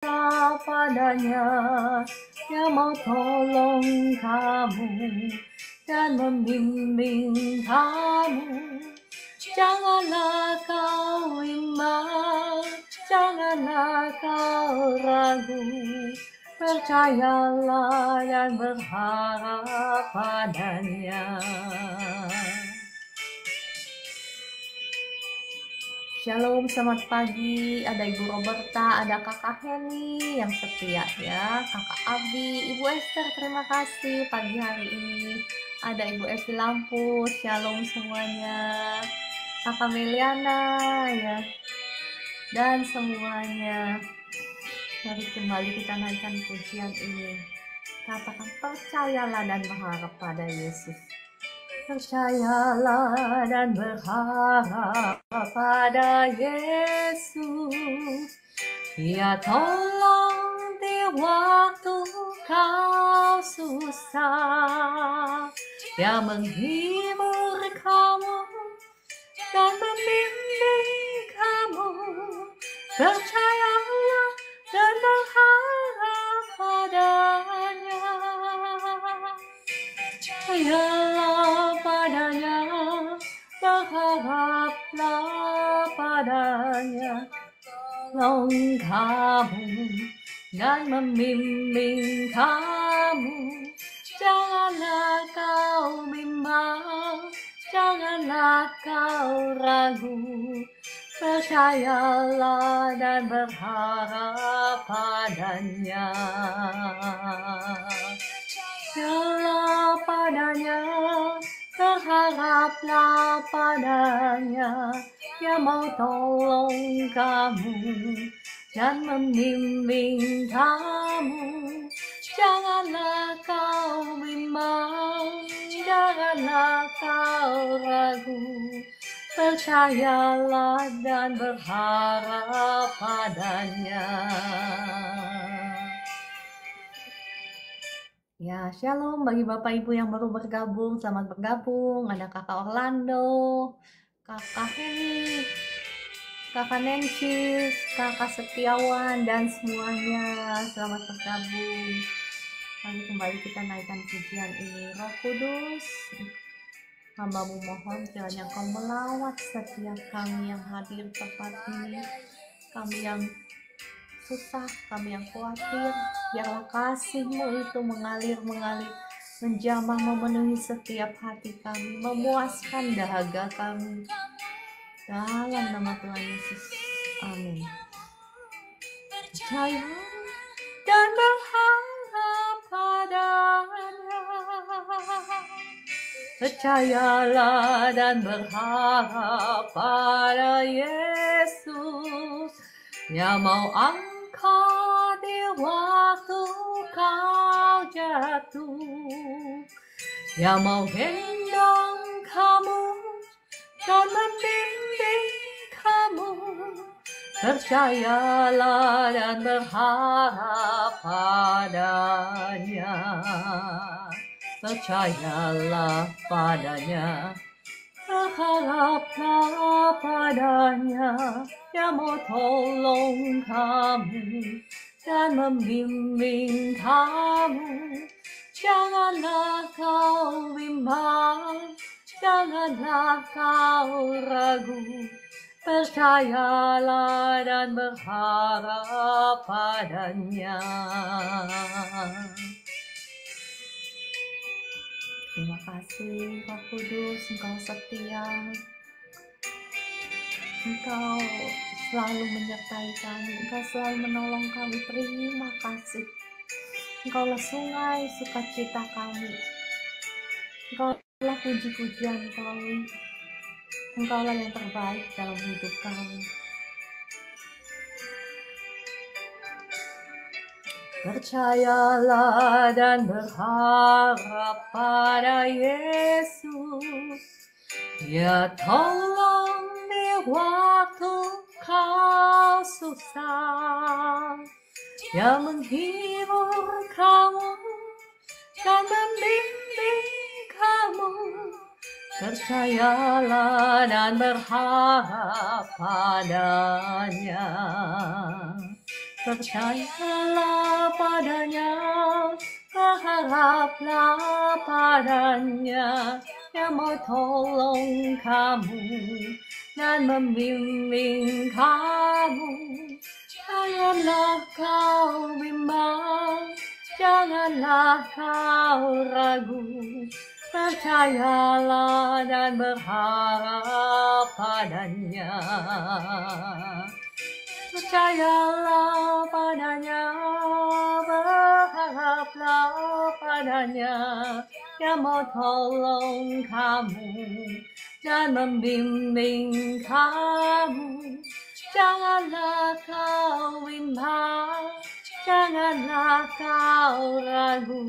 padanya, yang mau tolong kamu dan membimbing kamu. Janganlah kau bimbang, janganlah kau ragu, percayalah dan berharap padanya. Shalom, selamat pagi. Ada Ibu Roberta, ada Kakak Heni yang setia ya, Kakak Abi, Ibu Esther, terima kasih pagi hari ini. Ada Ibu Evi Lampu, shalom semuanya. Kakak Meliana ya, dan semuanya. Mari kembali kita naikkan pujian ini. Katakan percayalah dan berharap pada Yesus. Percayalah dan berharap pada Yesus. Dia tolong di waktu kau susah. Dia menghibur kamu dan membimbing kamu. Percayalah dan berharap padanya. Percayalah padanya, berharaplah padanya. Tolong kamu dan membimbing kamu. Janganlah kau bimbang, janganlah kau ragu. Percayalah dan berharap padanya. Percayalah padanya, berharaplah padanya. Dia mau tolong kamu dan membimbing kamu. Janganlah kau bimbang, janganlah kau ragu. Percayalah dan berharap padanya. Ya, shalom bagi Bapak Ibu yang baru bergabung, selamat bergabung. Ada Kakak Orlando, Kakak Heni, Kakak Nancy, Kakak Setiawan, dan semuanya. Selamat bergabung. Mari kembali kita naikkan pujian ini. Roh Kudus, hamba-Mu mohon kiranya Kau melawat setiap kami yang hadir tempat ini, kami yang susah, kami yang khawatir. Biarlah kasih-Mu itu mengalir, menjamah, memenuhi setiap hati kami, memuaskan dahaga kami. Dalam nama Tuhan Yesus, amin. Percaya dan berharap padanya. Percayalah dan berharap pada Yesus. Dia mau angkat di waktu kau jatuh. Dia mau gendong kamu dan membimbing kamu. Percayalah dan berharap padanya. Percayalah padanya, berharaplah padanya. Dia mau tolong kamu dan membimbing kamu. Janganlah kau bimbang, janganlah kau ragu. Percayalah dan berharap padanya. Terima kasih Roh Kudus, Engkau setia, Engkau selalu menyertai kami, Engkau selalu menolong kami. Terima kasih. Engkaulah sungai sukacita kami, Engkaulah puji-pujian kami, Engkaulah yang terbaik dalam hidup kami. Percayalah dan berharap pada Yesus. Dia tolong di waktu kau susah. Dia menghibur kamu dan membimbing kamu. Percayalah dan berharap padanya. Percayalah padanya, berharaplah padanya, yang mau tolong kamu dan membimbing kamu. Janganlah kau bimbang, janganlah kau ragu, percayalah dan berharap padanya. Percayalah padanya, berharaplah padanya, yang mau tolong kamu dan membimbing kamu. Janganlah kau bimbang, janganlah kau ragu,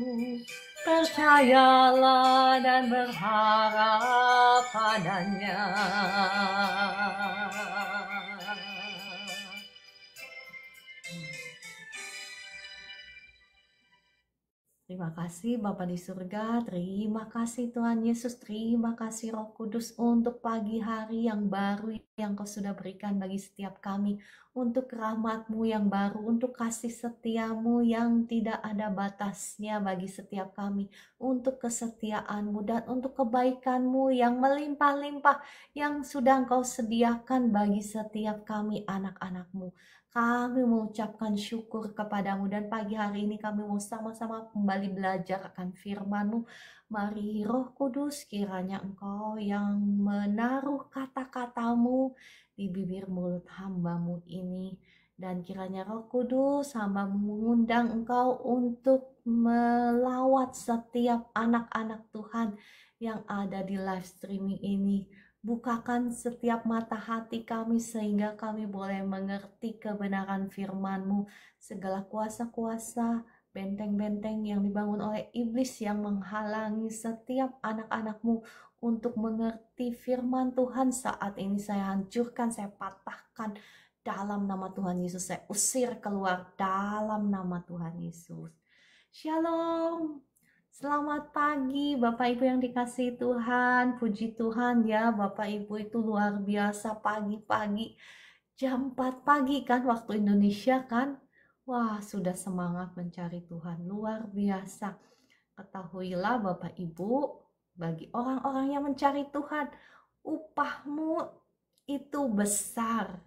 percayalah dan berharap padanya. Terima kasih Bapa di surga, terima kasih Tuhan Yesus, terima kasih Roh Kudus untuk pagi hari yang baru yang Kau sudah berikan bagi setiap kami, untuk rahmat-Mu yang baru, untuk kasih setia-Mu yang tidak ada batasnya bagi setiap kami, untuk kesetiaan-Mu dan untuk kebaikan-Mu yang melimpah-limpah yang sudah Engkau sediakan bagi setiap kami anak-anak-Mu. Kami mengucapkan syukur kepadamu dan pagi hari ini kami mau sama-sama kembali belajar akan firman-Mu. Mari Roh Kudus, kiranya Engkau yang menaruh kata-kata-Mu di bibir mulut hamba-Mu ini. Dan kiranya Roh Kudus, hamba mengundang Engkau untuk melawat setiap anak-anak Tuhan yang ada di live streaming ini. Bukakan setiap mata hati kami sehingga kami boleh mengerti kebenaran firman-Mu. Segala kuasa-kuasa, benteng-benteng yang dibangun oleh iblis yang menghalangi setiap anak-anak-Mu untuk mengerti firman Tuhan saat ini saya hancurkan, saya patahkan dalam nama Tuhan Yesus. Saya usir keluar dalam nama Tuhan Yesus. Shalom. Selamat pagi Bapak Ibu yang dikasihi Tuhan, puji Tuhan ya Bapak Ibu itu luar biasa pagi-pagi jam 4 pagi kan waktu Indonesia kan. Wah sudah semangat mencari Tuhan, luar biasa. Ketahuilah Bapak Ibu, bagi orang-orang yang mencari Tuhan, upahmu itu besar.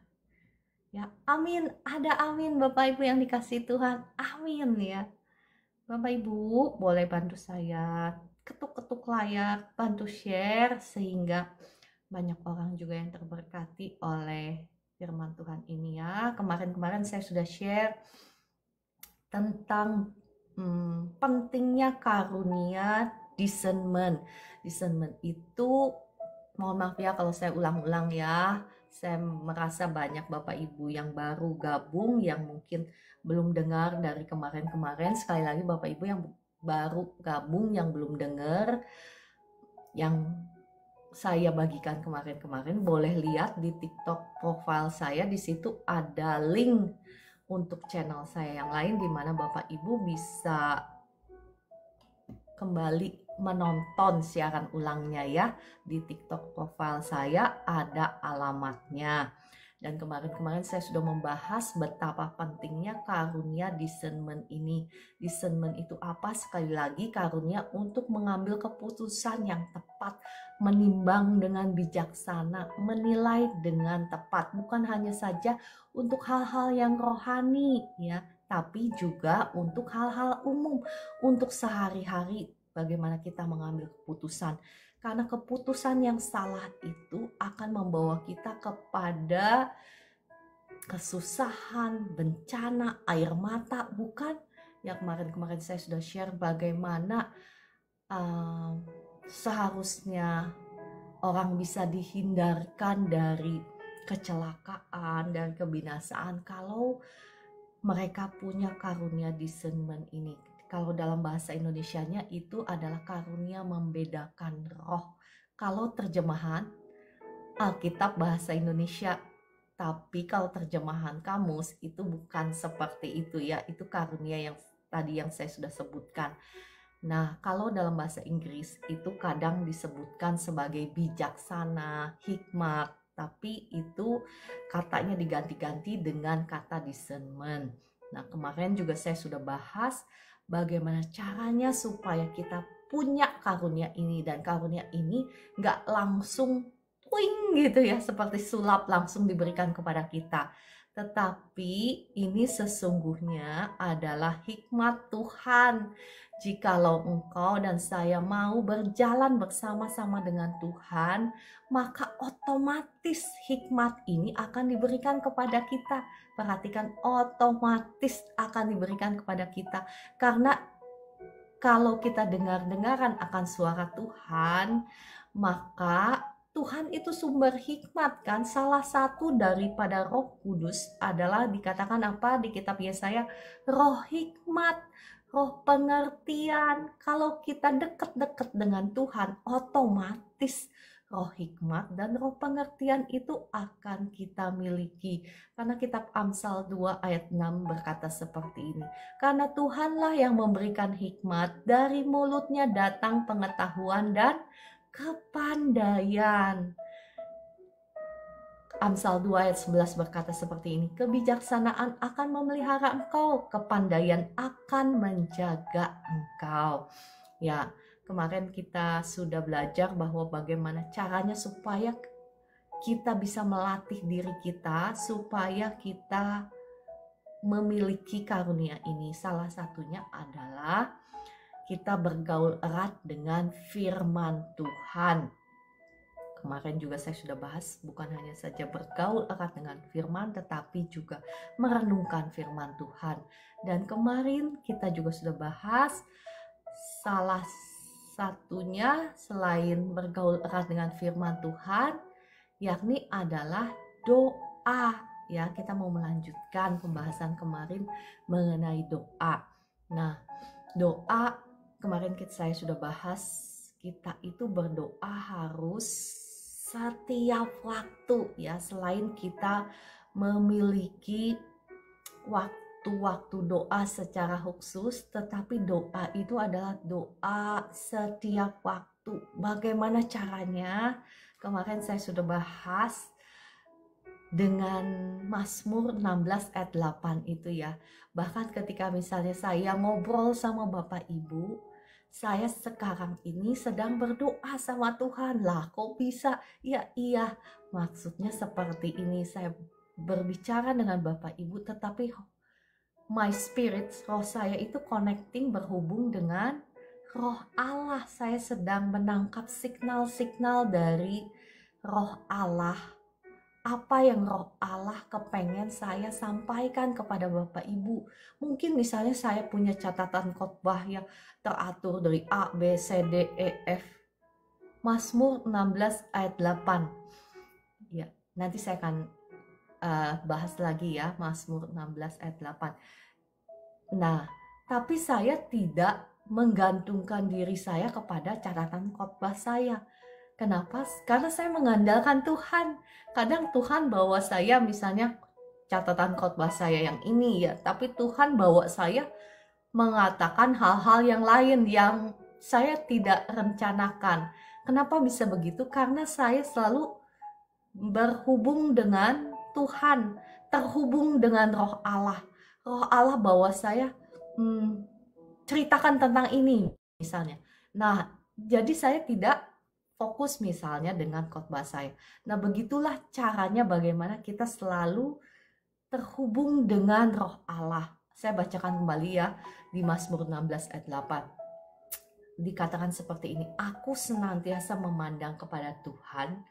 Ya, amin, ada amin Bapak Ibu yang dikasihi Tuhan, amin ya. Bapak Ibu boleh bantu saya ketuk-ketuk layar, bantu share sehingga banyak orang juga yang terberkati oleh firman Tuhan ini ya. Kemarin-kemarin saya sudah share tentang pentingnya karunia discernment. Discernment itu, mohon maaf ya kalau saya ulang-ulang ya. Saya merasa banyak Bapak Ibu yang baru gabung, yang mungkin belum dengar dari kemarin-kemarin. Sekali lagi Bapak Ibu yang baru gabung, yang belum dengar, yang saya bagikan kemarin-kemarin, boleh lihat di TikTok profile saya. Di situ ada link untuk channel saya yang lain, di mana Bapak Ibu bisa kembali menonton siaran ulangnya ya. Di TikTok profile saya ada alamatnya. Dan kemarin-kemarin saya sudah membahas betapa pentingnya karunia discernment ini. Discernment itu apa? Sekali lagi, karunia untuk mengambil keputusan yang tepat, menimbang dengan bijaksana, menilai dengan tepat. Bukan hanya saja untuk hal-hal yang rohani ya, tapi juga untuk hal-hal umum, untuk sehari-hari bagaimana kita mengambil keputusan. Karena keputusan yang salah itu akan membawa kita kepada kesusahan, bencana, air mata, bukan? Ya kemarin-kemarin saya sudah share bagaimana seharusnya orang bisa dihindarkan dari kecelakaan dan kebinasaan kalau mereka punya karunia discernment ini. Kalau dalam bahasa Indonesianya itu adalah karunia membedakan roh. Kalau terjemahan Alkitab bahasa Indonesia, tapi kalau terjemahan kamus itu bukan seperti itu ya. Itu karunia yang tadi yang saya sudah sebutkan. Nah, kalau dalam bahasa Inggris itu kadang disebutkan sebagai bijaksana, hikmat, tapi itu katanya diganti-ganti dengan kata discernment. Nah, kemarin juga saya sudah bahas bagaimana caranya supaya kita punya karunia ini, dan karunia ini nggak langsung twing gitu ya, seperti sulap langsung diberikan kepada kita. Tetapi ini sesungguhnya adalah hikmat Tuhan. Jikalau engkau dan saya mau berjalan bersama-sama dengan Tuhan, maka otomatis hikmat ini akan diberikan kepada kita. Perhatikan, otomatis akan diberikan kepada kita. Karena kalau kita dengar-dengaran akan suara Tuhan, maka Tuhan itu sumber hikmat kan. Salah satu daripada Roh Kudus adalah dikatakan apa di kitab Yesaya? Roh hikmat, roh pengertian. Kalau kita dekat-dekat dengan Tuhan, otomatis roh hikmat dan roh pengertian itu akan kita miliki. Karena kitab Amsal 2 ayat 6 berkata seperti ini. Karena Tuhanlah yang memberikan hikmat, dari mulutnya datang pengetahuan dan kepandaian. Amsal 2 ayat 11 berkata seperti ini. Kebijaksanaan akan memelihara engkau, kepandaian akan menjaga engkau. Ya, kemarin kita sudah belajar bahwa bagaimana caranya supaya kita bisa melatih diri kita supaya kita memiliki karunia ini. Salah satunya adalah kita bergaul erat dengan firman Tuhan. Kemarin juga saya sudah bahas, bukan hanya saja bergaul erat dengan firman, tetapi juga merenungkan firman Tuhan. Dan kemarin kita juga sudah bahas salah satunya selain bergaul erat dengan firman Tuhan, yakni adalah doa. Ya, kita mau melanjutkan pembahasan kemarin mengenai doa. Nah, doa kemarin saya sudah bahas, kita itu berdoa harus setiap waktu ya. Selain kita memiliki waktu-waktu doa secara khusus, tetapi doa itu adalah doa setiap waktu. Bagaimana caranya? Kemarin saya sudah bahas dengan Mazmur 16 ayat 8 itu ya. Bahkan ketika misalnya saya ngobrol sama Bapak Ibu, saya sekarang ini sedang berdoa sama Tuhan. Lah kok bisa? Ya iya, maksudnya seperti ini. Saya berbicara dengan Bapak Ibu, tetapi my spirit, roh saya itu connecting, berhubung dengan roh Allah. Saya sedang menangkap signal-signal dari roh Allah. Apa yang roh Allah kepengen saya sampaikan kepada Bapak Ibu. Mungkin misalnya saya punya catatan khotbah yang teratur dari A, B, C, D, E, F. Mazmur 16 ayat 8. Ya, nanti saya akan bahas lagi ya, Mazmur 16 ayat 8. Nah, tapi saya tidak menggantungkan diri saya kepada catatan khotbah saya. Kenapa? Karena saya mengandalkan Tuhan. Kadang Tuhan bawa saya misalnya catatan khotbah saya yang ini ya, tapi Tuhan bawa saya mengatakan hal-hal yang lain yang saya tidak rencanakan. Kenapa bisa begitu? Karena saya selalu berhubung dengan Tuhan, terhubung dengan roh Allah. Roh Allah bawa saya ceritakan tentang ini misalnya. Nah, jadi saya tidak fokus misalnya dengan khotbah saya. Nah, begitulah caranya bagaimana kita selalu terhubung dengan roh Allah. Saya bacakan kembali ya di Mazmur 16 ayat 8. Dikatakan seperti ini, aku senantiasa memandang kepada Tuhan,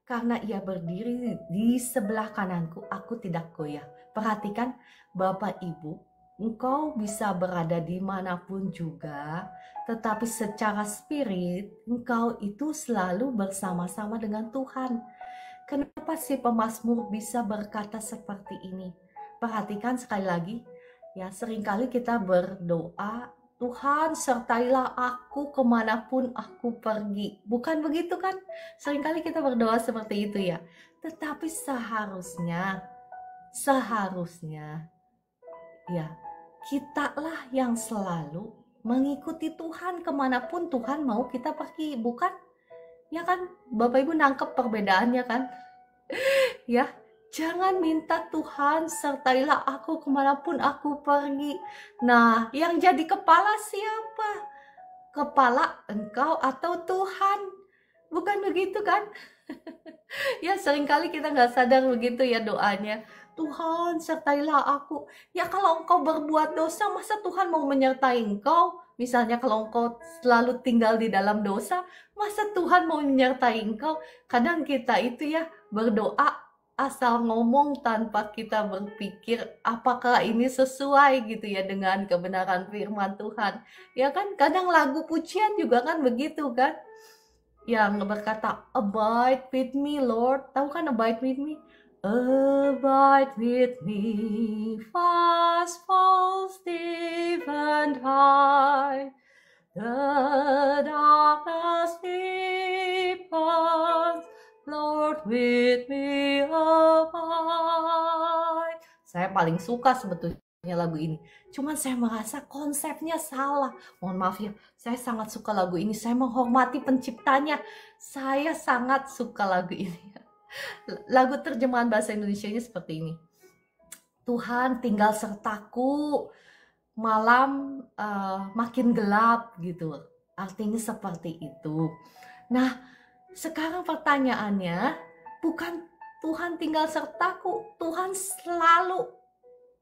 karena ia berdiri di sebelah kananku, aku tidak goyah. Perhatikan Bapak Ibu, engkau bisa berada dimanapun juga, tetapi secara spirit engkau itu selalu bersama-sama dengan Tuhan. Kenapa si pemazmur bisa berkata seperti ini? Perhatikan sekali lagi ya, seringkali kita berdoa, Tuhan sertailah aku kemanapun aku pergi. Bukan begitu kan? Seringkali kita berdoa seperti itu ya. Tetapi seharusnya ya, kitalah yang selalu mengikuti Tuhan kemanapun Tuhan mau kita pergi, bukan? Ya kan, Bapak Ibu nangkep perbedaannya kan? Ya, Jangan minta Tuhan sertailah aku kemanapun aku pergi. Nah, yang jadi kepala siapa? Kepala engkau atau Tuhan? Bukan begitu kan? Ya seringkali kita nggak sadar begitu ya doanya. Tuhan sertailah aku. Ya kalau engkau berbuat dosa, masa Tuhan mau menyertai engkau? Misalnya kalau engkau selalu tinggal di dalam dosa, masa Tuhan mau menyertai engkau? Kadang kita itu ya berdoa asal ngomong tanpa kita berpikir apakah ini sesuai gitu ya dengan kebenaran firman Tuhan. Ya kan kadang lagu pujian juga kan begitu kan? Yang berkata, abide with me Lord. Tahu kan abide with me? Abide with me, fast falls deep and high. The darkness deepens, Lord with me abide. Saya paling suka sebetulnya lagu ini. Cuman saya merasa konsepnya salah. Mohon maaf ya, saya sangat suka lagu ini. Saya menghormati penciptanya. Saya sangat suka lagu ini. Lagu terjemahan bahasa Indonesianya seperti ini. Tuhan tinggal sertaku, malam makin gelap gitu. Artinya seperti itu. Nah, sekarang pertanyaannya, bukan Tuhan tinggal sertaku, Tuhan selalu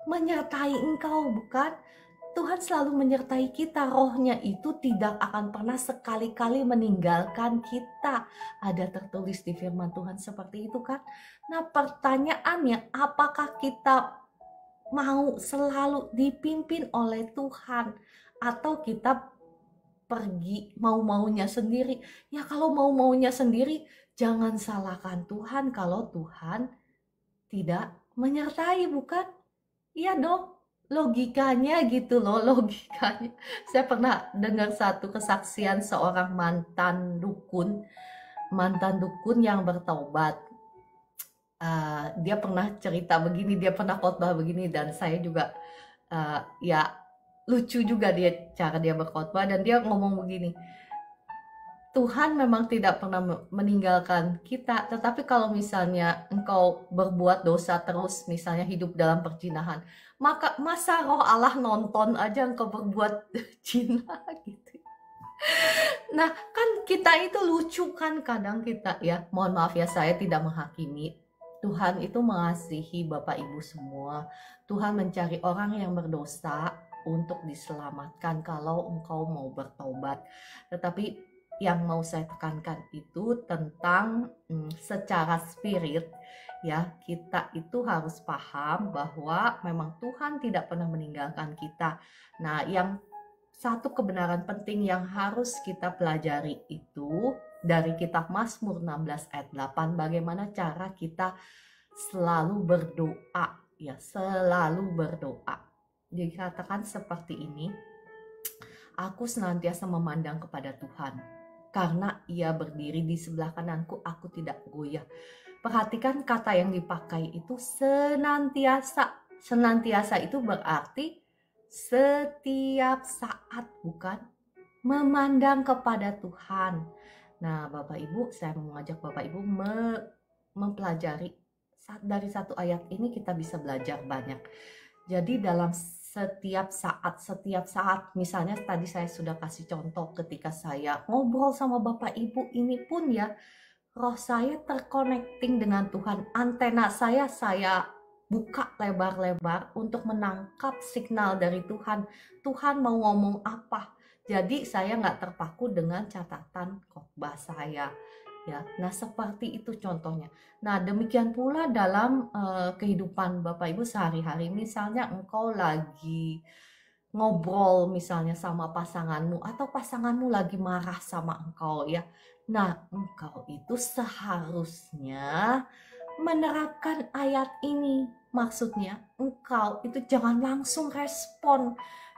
menyertai engkau, bukan? Tuhan selalu menyertai kita. Rohnya itu tidak akan pernah sekali-kali meninggalkan kita. Ada tertulis di firman Tuhan seperti itu kan. Nah pertanyaannya, apakah kita mau selalu dipimpin oleh Tuhan, atau kita pergi mau-maunya sendiri? Ya kalau mau-maunya sendiri, jangan salahkan Tuhan kalau Tuhan tidak menyertai, bukan? Iya dong, logikanya gitu loh, logikanya. Saya pernah dengar satu kesaksian seorang mantan dukun yang bertobat. Dia pernah cerita begini, dia pernah khotbah begini, dan saya juga ya lucu juga dia cara dia berkhotbah, dan dia ngomong begini. Tuhan memang tidak pernah meninggalkan kita, tetapi kalau misalnya engkau berbuat dosa terus, misalnya hidup dalam perzinahan, maka masa roh Allah nonton aja engkau berbuat zina gitu. Nah kan kita itu lucu kan kadang kita ya, mohon maaf ya saya tidak menghakimi. Tuhan itu mengasihi Bapak Ibu semua. Tuhan mencari orang yang berdosa untuk diselamatkan kalau engkau mau bertobat. Tetapi yang mau saya tekankan itu tentang secara spirit ya, kita itu harus paham bahwa memang Tuhan tidak pernah meninggalkan kita. Nah, yang satu kebenaran penting yang harus kita pelajari itu dari kitab Mazmur 16 ayat 8, bagaimana cara kita selalu berdoa ya, selalu berdoa. Dikatakan seperti ini, aku senantiasa memandang kepada Tuhan, karena ia berdiri di sebelah kananku, aku tidak goyah. Perhatikan kata yang dipakai itu senantiasa. Senantiasa itu berarti setiap saat, bukan? Memandang kepada Tuhan. Nah, Bapak Ibu, saya mengajak Bapak Ibu mempelajari dari satu ayat ini, kita bisa belajar banyak. Jadi dalam setiap saat, misalnya tadi saya sudah kasih contoh ketika saya ngobrol sama Bapak Ibu ini pun ya, roh saya terconnecting dengan Tuhan. Antena saya buka lebar-lebar untuk menangkap signal dari Tuhan. Tuhan mau ngomong apa? Jadi saya nggak terpaku dengan catatan khotbah saya. Ya, nah seperti itu contohnya. Nah demikian pula dalam kehidupan Bapak Ibu sehari-hari. Misalnya engkau lagi ngobrol misalnya sama pasanganmu, atau pasanganmu lagi marah sama engkau ya. Nah engkau itu seharusnya menerapkan ayat ini. Maksudnya engkau itu jangan langsung respon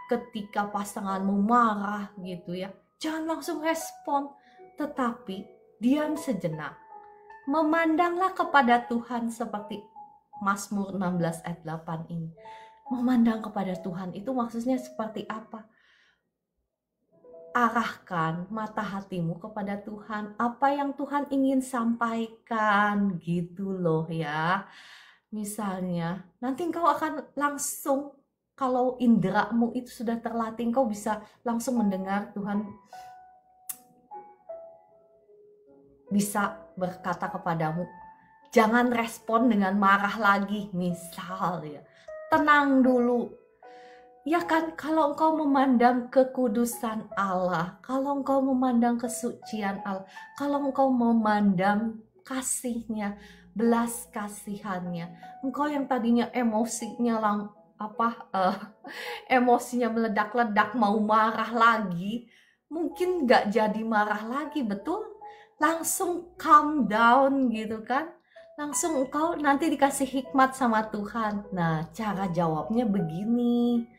ketika pasanganmu marah gitu ya. Jangan langsung respon, tetapi diam sejenak. Memandanglah kepada Tuhan seperti Mazmur 16 ayat 8 ini. Memandang kepada Tuhan itu maksudnya seperti apa? Arahkan mata hatimu kepada Tuhan. Apa yang Tuhan ingin sampaikan gitu loh ya. Misalnya, nanti engkau akan langsung, kalau inderamu itu sudah terlatih, engkau bisa langsung mendengar Tuhan bisa berkata kepadamu. Jangan respon dengan marah lagi, misal ya. Tenang dulu. Ya kan, kalau engkau memandang kekudusan Allah, kalau engkau memandang kesucian Allah, kalau engkau memandang kasihnya, belas kasihannya, engkau yang tadinya emosinya emosinya meledak-ledak, mau marah lagi, mungkin gak jadi marah lagi, betul? Langsung calm down gitu kan, langsung engkau nanti dikasih hikmat sama Tuhan. Nah, cara jawabnya begini,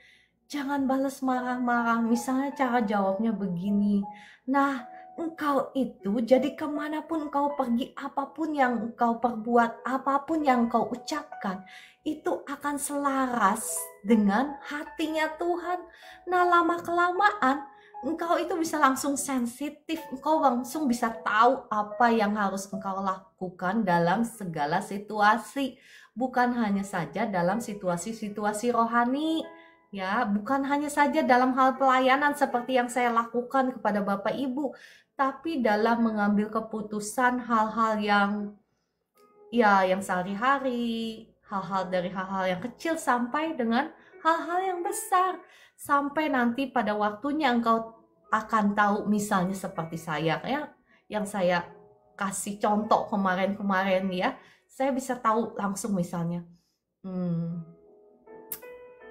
jangan balas marah-marah. Misalnya cara jawabnya begini, nah engkau itu jadi kemanapun engkau pergi, apapun yang engkau perbuat, apapun yang engkau ucapkan, itu akan selaras dengan hatinya Tuhan. Nah, lama-kelamaan engkau itu bisa langsung sensitif, engkau langsung bisa tahu apa yang harus engkau lakukan dalam segala situasi. Bukan hanya saja dalam situasi-situasi rohani, ya, bukan hanya saja dalam hal pelayanan seperti yang saya lakukan kepada Bapak Ibu, tapi dalam mengambil keputusan hal-hal yang sehari-hari, hal-hal yang kecil sampai dengan hal-hal yang besar. Sampai nanti pada waktunya engkau akan tahu, misalnya seperti saya ya, yang saya kasih contoh kemarin-kemarin ya, saya bisa tahu langsung misalnya,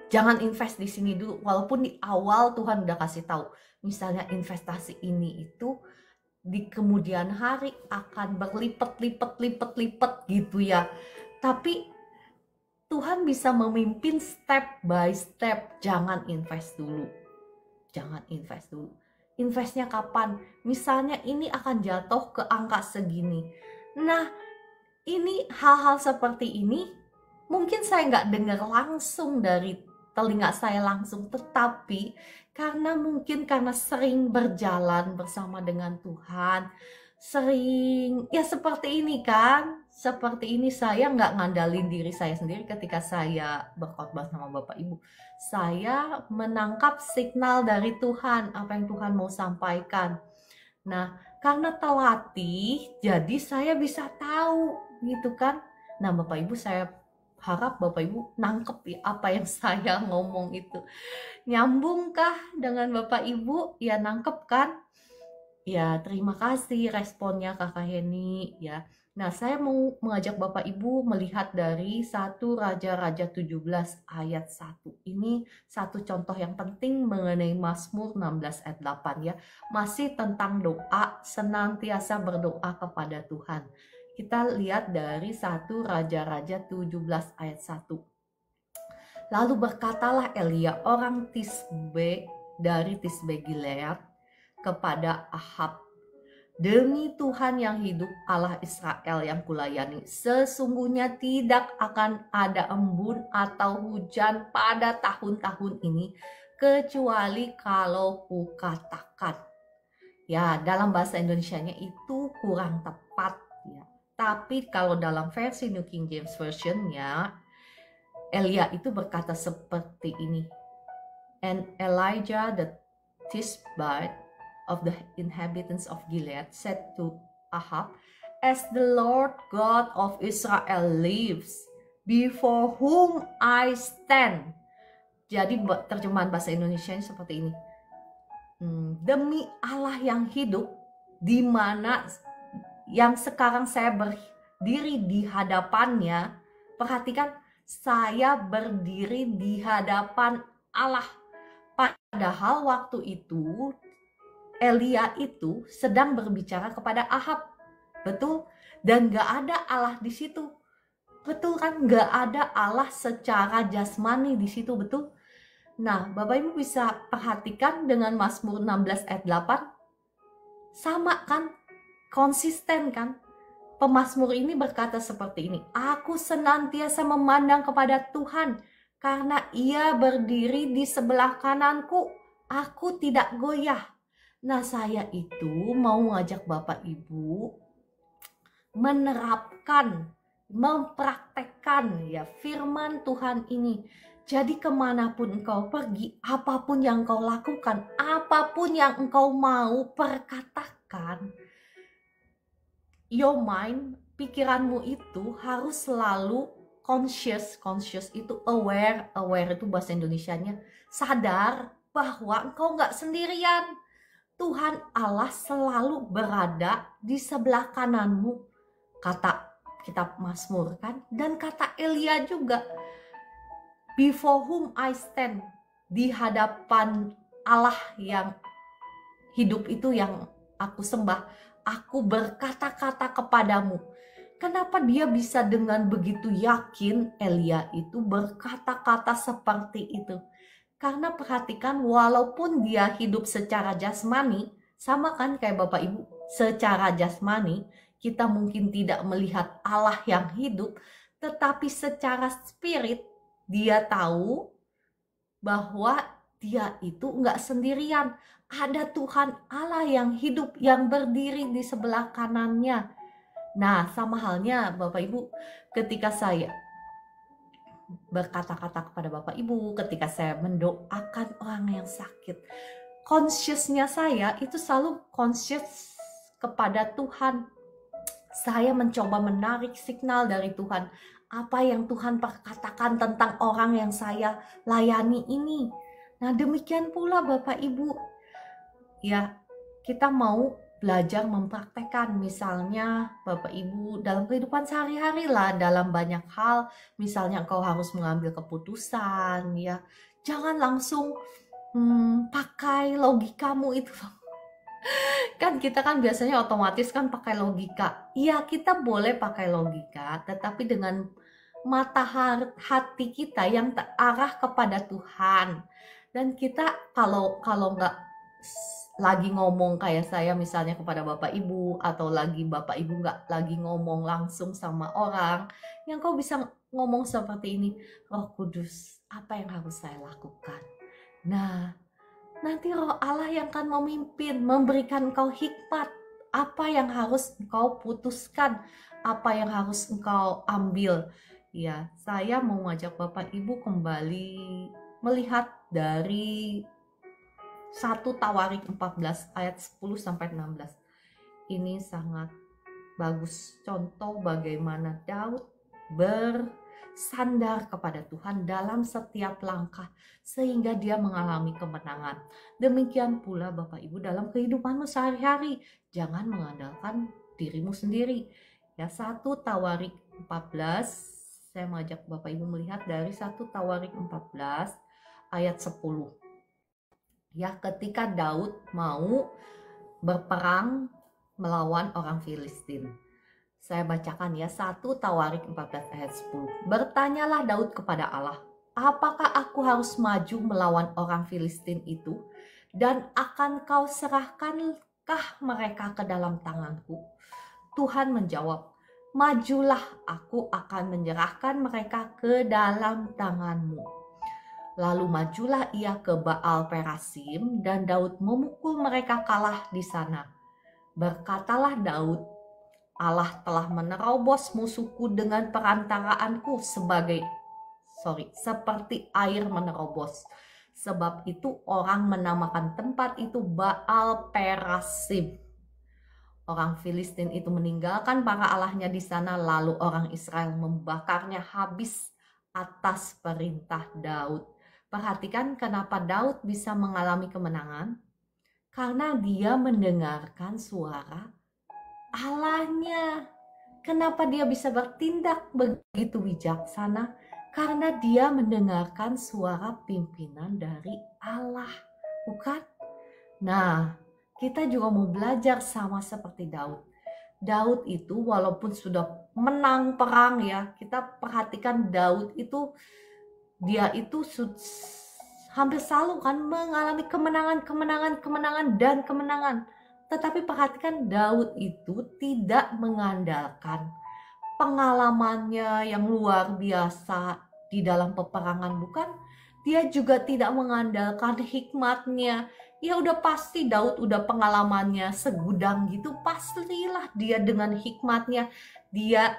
jangan invest di sini dulu, walaupun di awal Tuhan udah kasih tahu, misalnya investasi ini itu di kemudian hari akan berlipat-lipat gitu ya. Tapi Tuhan bisa memimpin step by step. Jangan invest dulu. Investnya kapan? Misalnya ini akan jatuh ke angka segini. Nah, ini hal-hal seperti ini mungkin saya nggak dengar langsung dari telinga saya langsung, tetapi karena sering berjalan bersama dengan Tuhan, sering ya seperti ini kan, seperti ini saya nggak ngandalin diri saya sendiri ketika saya berkhotbah sama Bapak Ibu. Saya menangkap signal dari Tuhan, apa yang Tuhan mau sampaikan. Nah, karena terlatih, jadi saya bisa tahu gitu kan. Nah, Bapak Ibu, saya harap Bapak Ibu nangkep ya apa yang saya ngomong itu. Nyambungkah dengan Bapak Ibu? Ya, nangkep kan? Ya, terima kasih responnya Kakak Heni ya. Nah, saya mau mengajak Bapak Ibu melihat dari 1 Raja-Raja 17 ayat 1. Ini satu contoh yang penting mengenai Mazmur 16 ayat 8 ya. Masih tentang doa, senantiasa berdoa kepada Tuhan. Kita lihat dari 1 Raja-Raja 17 ayat 1. Lalu berkatalah Elia orang Tisbe dari Tisbe Gilead kepada Ahab, demi Tuhan yang hidup, Allah Israel yang kulayani, sesungguhnya tidak akan ada embun atau hujan pada tahun-tahun ini, kecuali kalau kukatakan. Ya, dalam bahasa Indonesianya itu kurang tepat ya. Tapi kalau dalam versi New King James Version-nya, Elia itu berkata seperti ini. And Elijah the Tishbite of the inhabitants of Gilead said to Ahab, as the Lord God of Israel lives, before whom I stand. Jadi terjemahan bahasa Indonesia seperti ini. Demi Allah yang hidup, di mana yang sekarang saya berdiri di hadapannya. Perhatikan, saya berdiri di hadapan Allah. Padahal waktu itu Elia itu sedang berbicara kepada Ahab, betul? Dan gak ada Allah di situ, betul kan? Gak ada Allah secara jasmani di situ, betul? Nah, Bapak Ibu bisa perhatikan dengan Mazmur 16 ayat 8, sama kan? Konsisten kan? Pemazmur ini berkata seperti ini, aku senantiasa memandang kepada Tuhan, karena Ia berdiri di sebelah kananku, aku tidak goyah. Nah, saya itu mau ngajak Bapak Ibu menerapkan mempraktekkan ya firman Tuhan ini. Jadi kemanapun engkau pergi, apapun yang engkau lakukan, apapun yang engkau mau perkatakan, your mind, pikiranmu itu harus selalu conscious. Conscious itu aware, aware itu bahasa Indonesianya sadar bahwa engkau nggak sendirian. Tuhan Allah selalu berada di sebelah kananmu, kata kitab Mazmur kan, dan kata Elia juga, before whom I stand, di hadapan Allah yang hidup itu yang aku sembah, aku berkata-kata kepadamu. Kenapa dia bisa dengan begitu yakin Elia itu berkata-kata seperti itu? Karena perhatikan, walaupun dia hidup secara jasmani, sama kan kayak Bapak Ibu, secara jasmani kita mungkin tidak melihat Allah yang hidup, tetapi secara spirit dia tahu bahwa dia itu nggak sendirian. Ada Tuhan Allah yang hidup, yang berdiri di sebelah kanannya. Nah, sama halnya Bapak Ibu, ketika saya berkata-kata kepada Bapak Ibu, ketika saya mendoakan orang yang sakit, consciousnya saya itu selalu conscious kepada Tuhan. Saya mencoba menarik signal dari Tuhan, apa yang Tuhan perkatakan tentang orang yang saya layani ini. Nah, demikian pula Bapak Ibu, ya, kita mau belajar mempraktekkan, misalnya Bapak Ibu dalam kehidupan sehari-hari lah, dalam banyak hal, misalnya engkau harus mengambil keputusan, ya, jangan langsung pakai logikamu itu. Kan kita kan biasanya otomatis kan pakai logika. Iya, kita boleh pakai logika, tetapi dengan mata hati kita yang terarah kepada Tuhan. Dan kita kalau nggak lagi ngomong kayak saya misalnya kepada Bapak Ibu, atau lagi Bapak Ibu nggak lagi ngomong langsung sama orang, yang kau bisa ngomong seperti ini, Roh Kudus, apa yang harus saya lakukan? Nah, nanti Roh Allah yang akan memimpin, memberikan kau hikmat, apa yang harus engkau putuskan, apa yang harus engkau ambil. Ya, saya mau ngajak Bapak Ibu kembali melihat dari 1 Tawarik 14 ayat 10-16. Ini sangat bagus contoh bagaimana Daud bersandar kepada Tuhan dalam setiap langkah sehingga dia mengalami kemenangan. Demikian pula Bapak Ibu dalam kehidupanmu sehari-hari, jangan mengandalkan dirimu sendiri. Ya, 1 Tawarik 14, saya mengajak Bapak Ibu melihat dari 1 Tawarik 14 ayat 10. Ya, ketika Daud mau berperang melawan orang Filistin. Saya bacakan ya, 1 Tawarik 14 ayat 10. Bertanyalah Daud kepada Allah, apakah aku harus maju melawan orang Filistin itu? Dan akan kau serahkankah mereka ke dalam tanganku? Tuhan menjawab, majulah, aku akan menyerahkan mereka ke dalam tanganmu. Lalu majulah ia ke Baal Perasim, dan Daud memukul mereka kalah di sana. Berkatalah Daud, Allah telah menerobos musuhku dengan perantaraanku seperti air menerobos. Sebab itu orang menamakan tempat itu Baal Perasim. Orang Filistin itu meninggalkan para allahnya di sana, lalu orang Israel membakarnya habis atas perintah Daud. Perhatikan kenapa Daud bisa mengalami kemenangan. Karena dia mendengarkan suara Allahnya. Kenapa dia bisa bertindak begitu bijaksana? Karena dia mendengarkan suara pimpinan dari Allah, bukan? Nah, kita juga mau belajar sama seperti Daud. Daud itu walaupun sudah menang perang ya, kita perhatikan Daud itu, dia itu hampir selalu kan mengalami kemenangan. Tetapi perhatikan Daud itu tidak mengandalkan pengalamannya yang luar biasa di dalam peperangan, bukan? Dia juga tidak mengandalkan hikmatnya. Ya udah pasti Daud udah pengalamannya segudang gitu, pastilah dia dengan hikmatnya dia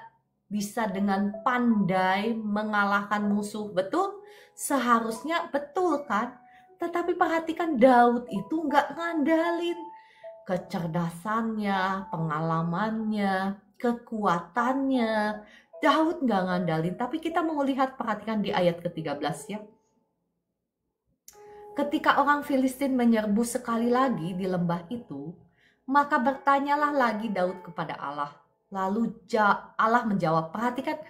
bisa dengan pandai mengalahkan musuh. Betul? Seharusnya betul kan? Tetapi perhatikan Daud itu nggak ngandalin kecerdasannya, pengalamannya, kekuatannya. Daud nggak ngandalin, tapi kita mau lihat, perhatikan di ayat ke-13 ya. Ketika orang Filistin menyerbu sekali lagi di lembah itu, maka bertanyalah lagi Daud kepada Allah. Lalu Allah menjawab. Perhatikan,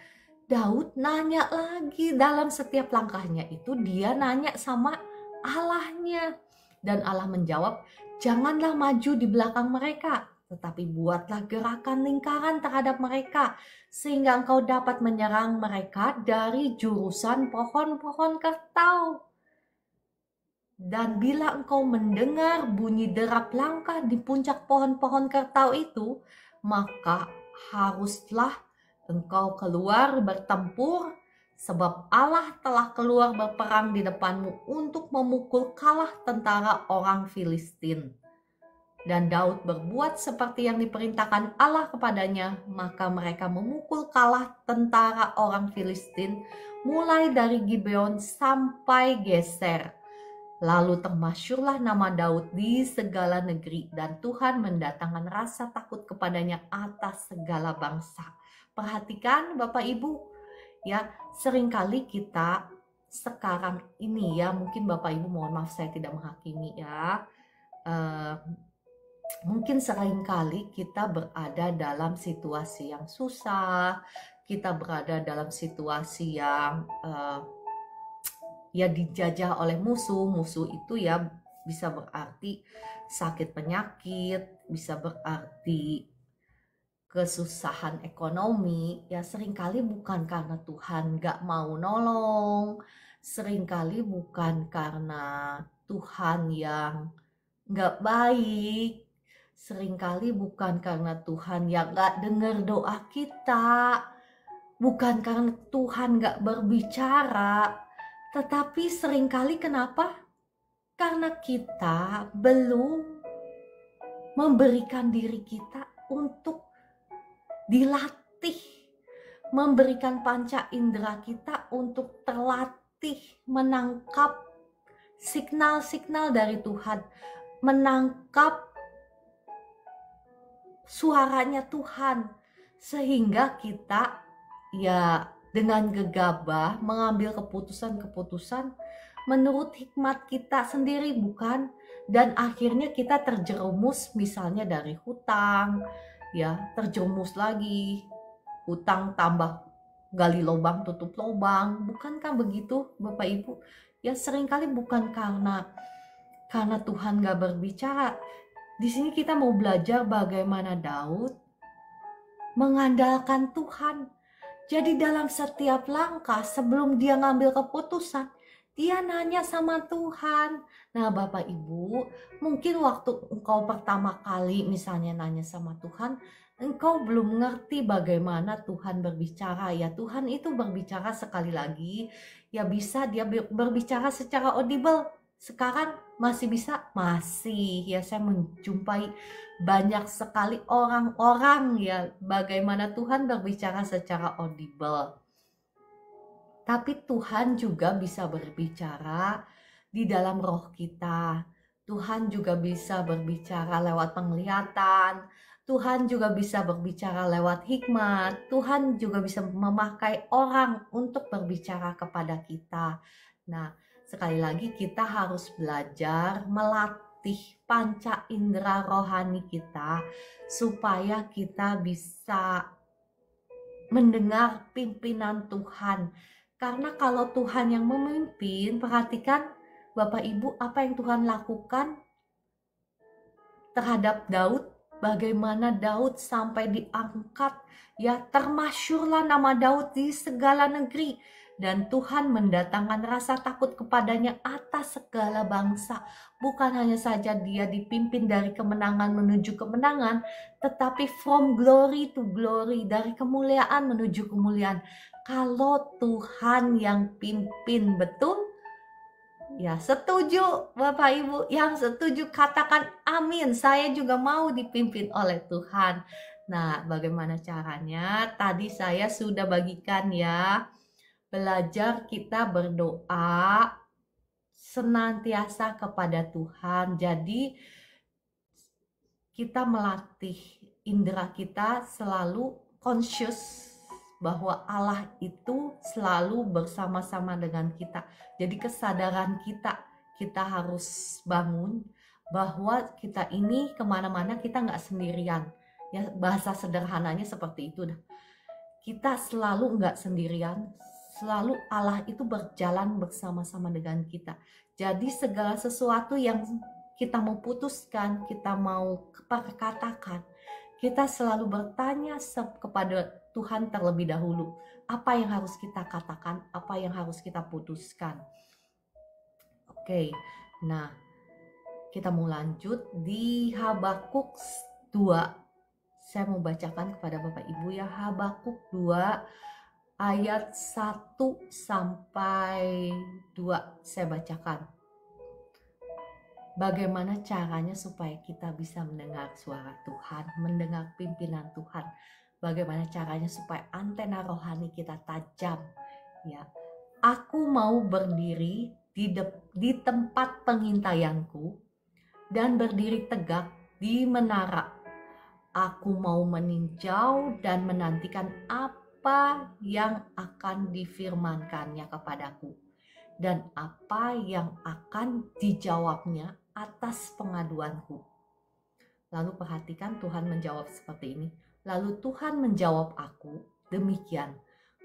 Daud nanya lagi dalam setiap langkahnya itu, dia nanya sama Allahnya. Dan Allah menjawab, janganlah maju di belakang mereka, tetapi buatlah gerakan lingkaran terhadap mereka, sehingga engkau dapat menyerang mereka dari jurusan pohon-pohon kertau. Dan bila engkau mendengar bunyi derap langkah di puncak pohon-pohon kertau itu, maka haruslah engkau keluar bertempur, sebab Allah telah keluar berperang di depanmu untuk memukul kalah tentara orang Filistin. Dan Daud berbuat seperti yang diperintahkan Allah kepadanya, maka mereka memukul kalah tentara orang Filistin, mulai dari Gibeon sampai Geser. Lalu termasyurlah nama Daud di segala negeri, dan Tuhan mendatangkan rasa takut kepadanya atas segala bangsa. Perhatikan Bapak Ibu, ya, seringkali kita sekarang ini ya, mungkin Bapak Ibu mohon maaf saya tidak menghakimi ya, mungkin seringkali kita berada dalam situasi yang susah, kita berada dalam situasi yang ya dijajah oleh musuh. Musuh itu ya bisa berarti sakit penyakit, bisa berarti kesusahan ekonomi. Ya seringkali bukan karena Tuhan gak mau nolong, seringkali bukan karena Tuhan yang gak baik, seringkali bukan karena Tuhan yang gak dengar doa kita, bukan karena Tuhan gak berbicara. Tetapi seringkali kenapa? Karena kita belum memberikan diri kita untuk dilatih, memberikan panca indera kita untuk terlatih menangkap signal-signal dari Tuhan, menangkap suaranya Tuhan, sehingga kita ya dengan gegabah mengambil keputusan-keputusan menurut hikmat kita sendiri, bukan? Dan akhirnya kita terjerumus misalnya dari hutang, ya terjerumus lagi, hutang tambah gali lubang tutup lubang, bukankah begitu Bapak Ibu? Ya seringkali bukan karena Tuhan gak berbicara. Di sini kita mau belajar bagaimana Daud mengandalkan Tuhan. Jadi dalam setiap langkah sebelum dia ngambil keputusan, dia nanya sama Tuhan. Nah Bapak Ibu, mungkin waktu engkau pertama kali misalnya nanya sama Tuhan, engkau belum ngerti bagaimana Tuhan berbicara. Ya Tuhan itu berbicara sekali lagi, ya bisa dia berbicara secara audible. Sekarang masih bisa? Masih. Ya saya menjumpai banyak sekali orang-orang ya bagaimana Tuhan berbicara secara audible. Tapi Tuhan juga bisa berbicara di dalam roh kita. Tuhan juga bisa berbicara lewat penglihatan. Tuhan juga bisa berbicara lewat hikmat. Tuhan juga bisa memakai orang untuk berbicara kepada kita. Nah, sekali lagi kita harus belajar melatih panca indera rohani kita supaya kita bisa mendengar pimpinan Tuhan. Karena kalau Tuhan yang memimpin, perhatikan Bapak Ibu apa yang Tuhan lakukan terhadap Daud, bagaimana Daud sampai diangkat, ya termasyurlah nama Daud di segala negeri. Dan Tuhan mendatangkan rasa takut kepadanya atas segala bangsa. Bukan hanya saja dia dipimpin dari kemenangan menuju kemenangan, tetapi from glory to glory, dari kemuliaan menuju kemuliaan. Kalau Tuhan yang pimpin, betul? Ya setuju Bapak Ibu, yang setuju katakan amin. Saya juga mau dipimpin oleh Tuhan. Nah, bagaimana caranya? Tadi saya sudah bagikan ya. Belajar kita berdoa senantiasa kepada Tuhan. Jadi kita melatih indera kita selalu conscious bahwa Allah itu selalu bersama-sama dengan kita. Jadi kesadaran kita harus bangun bahwa kita ini kemana-mana kita nggak sendirian. Ya, bahasa sederhananya seperti itu. Kita selalu nggak sendirian, selalu Allah itu berjalan bersama-sama dengan kita. Jadi segala sesuatu yang kita mau putuskan, kita mau katakan, kita selalu bertanya kepada Tuhan terlebih dahulu. Apa yang harus kita katakan, apa yang harus kita putuskan. Oke, nah kita mau lanjut di Habakuk 2. Saya mau bacakan kepada Bapak Ibu ya, Habakuk 2 ayat 1 sampai 2 saya bacakan. Bagaimana caranya supaya kita bisa mendengar suara Tuhan, mendengar pimpinan Tuhan. Bagaimana caranya supaya antena rohani kita tajam. Ya, aku mau berdiri di tempat pengintaianku dan berdiri tegak di menara. Aku mau meninjau dan menantikan apa yang akan difirmankannya kepadaku dan apa yang akan dijawabnya atas pengaduanku. Lalu perhatikan Tuhan menjawab seperti ini. Lalu Tuhan menjawab aku, demikian.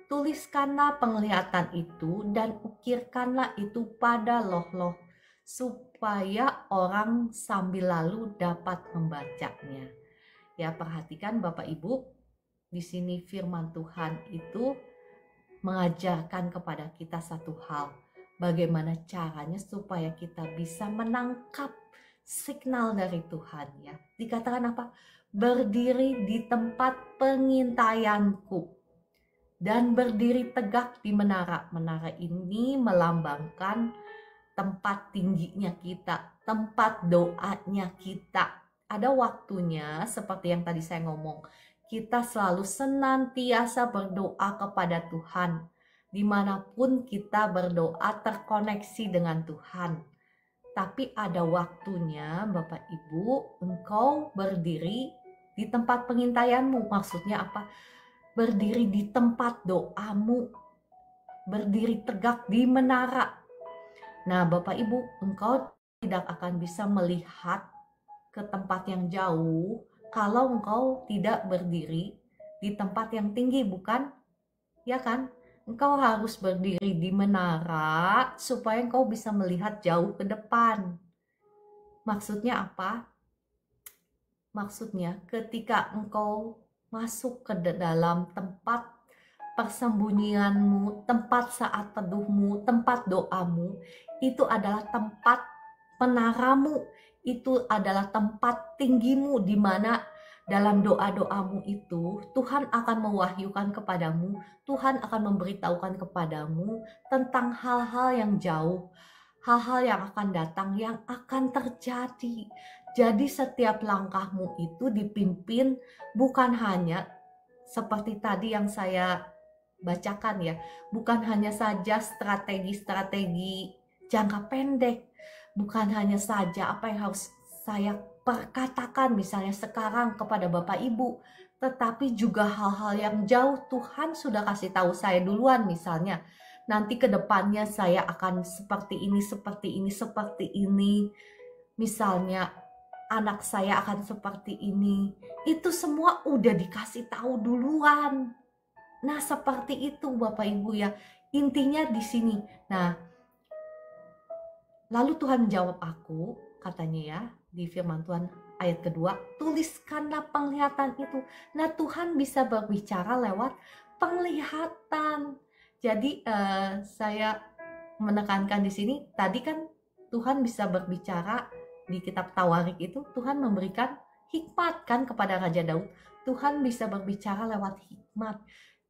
Tuliskanlah penglihatan itu dan ukirkanlah itu pada loh-loh supaya orang sambil lalu dapat membacanya. Ya, perhatikan Bapak Ibu, di sini firman Tuhan itu mengajarkan kepada kita satu hal. Bagaimana caranya supaya kita bisa menangkap signal dari Tuhan ya. Dikatakan apa? Berdiri di tempat pengintaianku dan berdiri tegak di menara. Menara ini melambangkan tempat tingginya kita, tempat doanya kita. Ada waktunya seperti yang tadi saya ngomong, kita selalu senantiasa berdoa kepada Tuhan. Dimanapun kita berdoa terkoneksi dengan Tuhan. Tapi ada waktunya Bapak Ibu, engkau berdiri di tempat pengintaianmu. Maksudnya apa? Berdiri di tempat doamu. Berdiri tegak di menara. Nah Bapak Ibu, engkau tidak akan bisa melihat ke tempat yang jauh kalau engkau tidak berdiri di tempat yang tinggi, bukan? Ya kan? Engkau harus berdiri di menara supaya engkau bisa melihat jauh ke depan. Maksudnya apa? Maksudnya ketika engkau masuk ke dalam tempat persembunyianmu, tempat saat teduhmu, tempat doamu, itu adalah tempat menaramu, itu adalah tempat tinggimu di mana dalam doa-doamu itu Tuhan akan mewahyukan kepadamu, Tuhan akan memberitahukan kepadamu tentang hal-hal yang jauh, hal-hal yang akan datang, yang akan terjadi. Jadi setiap langkahmu itu dipimpin bukan hanya seperti tadi yang saya bacakan ya, bukan hanya saja strategi-strategi jangka pendek, bukan hanya saja apa yang harus saya perkatakan misalnya sekarang kepada Bapak Ibu, tetapi juga hal-hal yang jauh Tuhan sudah kasih tahu saya duluan. Misalnya nanti ke depannya saya akan seperti ini, seperti ini, seperti ini. Misalnya anak saya akan seperti ini. Itu semua udah dikasih tahu duluan. Nah, seperti itu Bapak Ibu ya. Intinya di sini. Nah, lalu Tuhan menjawab aku, katanya ya, di firman Tuhan ayat kedua, tuliskanlah penglihatan itu. Nah, Tuhan bisa berbicara lewat penglihatan. Jadi saya menekankan di sini, tadi kan Tuhan bisa berbicara di kitab Tawarik itu, Tuhan memberikan hikmat kan kepada Raja Daud. Tuhan bisa berbicara lewat hikmat.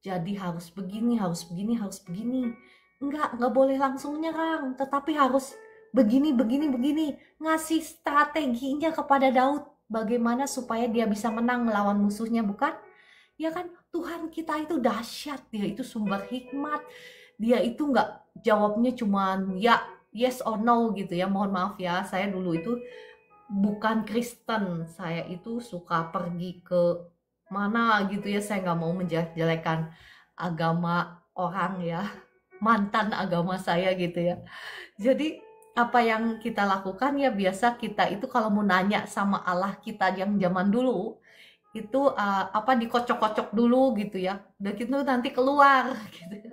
Jadi harus begini, harus begini, harus begini. Enggak boleh langsung nyerang, tetapi harus begini. Ngasih strateginya kepada Daud. bagaimana supaya dia bisa menang melawan musuhnya, bukan? Ya kan, Tuhan kita itu dahsyat, dia itu sumber hikmat, dia itu nggak jawabnya cuman ya, yes or no gitu ya. Mohon maaf ya, saya dulu itu bukan Kristen, saya itu suka pergi ke mana gitu ya, saya nggak mau menjelek-jelekan agama orang ya, mantan agama saya gitu ya. Jadi apa yang kita lakukan ya, biasa kita itu kalau mau nanya sama Allah kita yang zaman dulu itu apa, dikocok-kocok dulu gitu ya, udah gitu nanti keluar gitu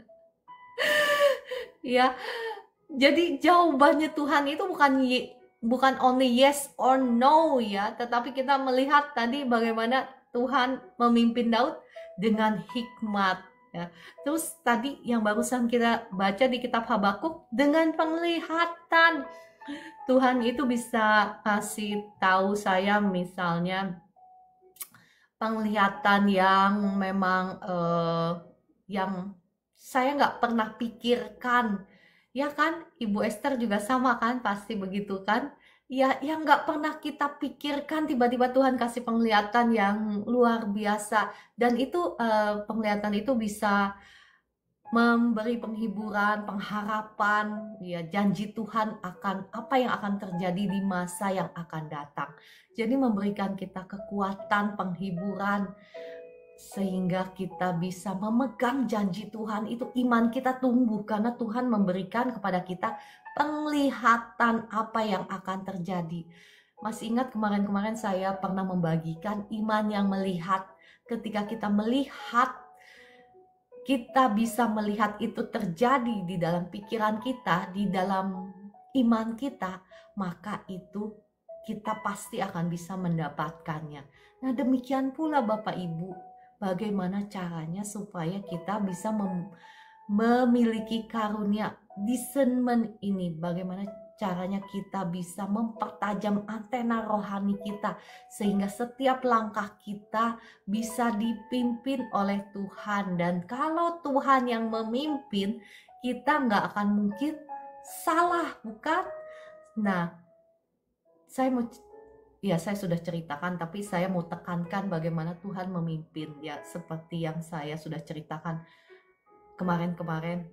ya. Jadi jawabannya Tuhan itu bukan only yes or no ya, tetapi kita melihat tadi bagaimana Tuhan memimpin Daud dengan hikmat ya. Terus tadi yang barusan kita baca di kitab Habakuk, dengan penglihatan Tuhan itu bisa kasih tahu saya, misalnya penglihatan yang memang yang saya nggak pernah pikirkan. Ya kan, Ibu Esther juga sama kan, pasti begitu kan? Ya, yang nggak pernah kita pikirkan, tiba-tiba Tuhan kasih penglihatan yang luar biasa. Dan itu penglihatan itu bisa memberi penghiburan, pengharapan, ya, janji Tuhan akan apa yang akan terjadi di masa yang akan datang. Jadi memberikan kita kekuatan, penghiburan, sehingga kita bisa memegang janji Tuhan. Itu iman kita tumbuh karena Tuhan memberikan kepada kita penglihatan apa yang akan terjadi. Masih ingat kemarin-kemarin saya pernah membagikan iman yang melihat. Ketika kita melihat, kita bisa melihat itu terjadi di dalam pikiran kita, di dalam iman kita, maka itu kita pasti akan bisa mendapatkannya. Nah, demikian pula Bapak Ibu, bagaimana caranya supaya kita bisa memiliki karunia discernment ini, bagaimana caranya kita bisa mempertajam antena rohani kita sehingga setiap langkah kita bisa dipimpin oleh Tuhan. Dan kalau Tuhan yang memimpin, kita nggak akan mungkin salah, bukan? Nah, saya sudah ceritakan, tapi saya mau tekankan bagaimana Tuhan memimpin ya, seperti yang saya sudah ceritakan kemarin-kemarin.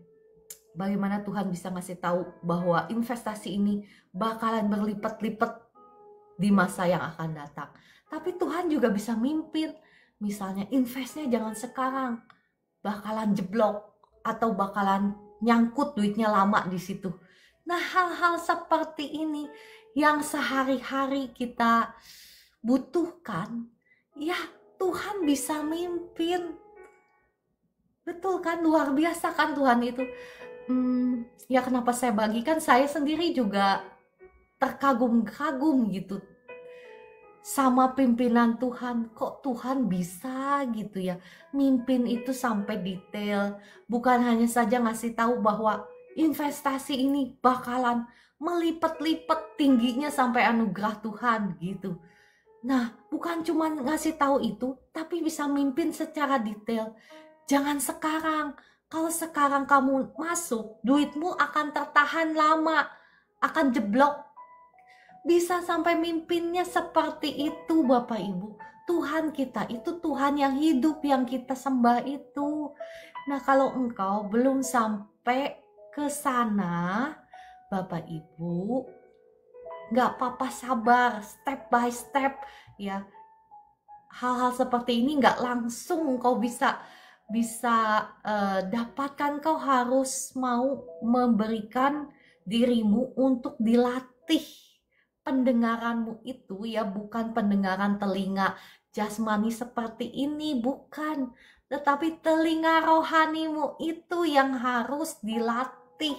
Bagaimana Tuhan bisa ngasih tahu bahwa investasi ini bakalan berlipat-lipat di masa yang akan datang. Tapi Tuhan juga bisa mimpin. Misalnya investnya jangan sekarang, bakalan jeblok atau bakalan nyangkut duitnya lama di situ. Nah, hal-hal seperti ini yang sehari-hari kita butuhkan, ya Tuhan bisa mimpin. Betul kan, luar biasa kan Tuhan itu. Ya kenapa saya bagikan, saya sendiri juga terkagum-kagum gitu sama pimpinan Tuhan. Kok Tuhan bisa gitu ya mimpin itu sampai detail, bukan hanya saja ngasih tahu bahwa investasi ini bakalan melipat-lipat tingginya sampai anugerah Tuhan gitu. Nah, bukan cuma ngasih tahu itu, tapi bisa mimpin secara detail. Jangan sekarang. Kalau sekarang kamu masuk, duitmu akan tertahan lama, akan jeblok. Bisa sampai mimpinnya seperti itu Bapak Ibu. Tuhan kita itu Tuhan yang hidup, yang kita sembah itu. Nah, kalau engkau belum sampai ke sana, Bapak Ibu, nggak apa-apa, sabar, step by step ya. Hal-hal seperti ini nggak langsung kau bisa dapatkan. Kau harus mau memberikan dirimu untuk dilatih pendengaranmu itu ya, bukan pendengaran telinga jasmani seperti ini, bukan, tetapi telinga rohanimu itu yang harus dilatih,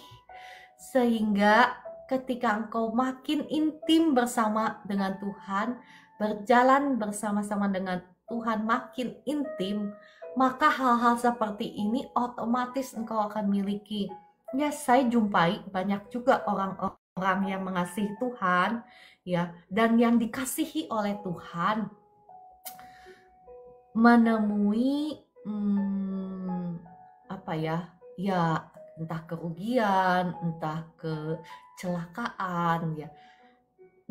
sehingga ketika engkau makin intim bersama dengan Tuhan, berjalan bersama-sama dengan Tuhan makin intim, maka hal-hal seperti ini otomatis engkau akan miliki. Ya, saya jumpai banyak juga orang-orang yang mengasihi Tuhan ya, dan yang dikasihi oleh Tuhan menemui apa ya, entah kerugian, entah kecelakaan ya,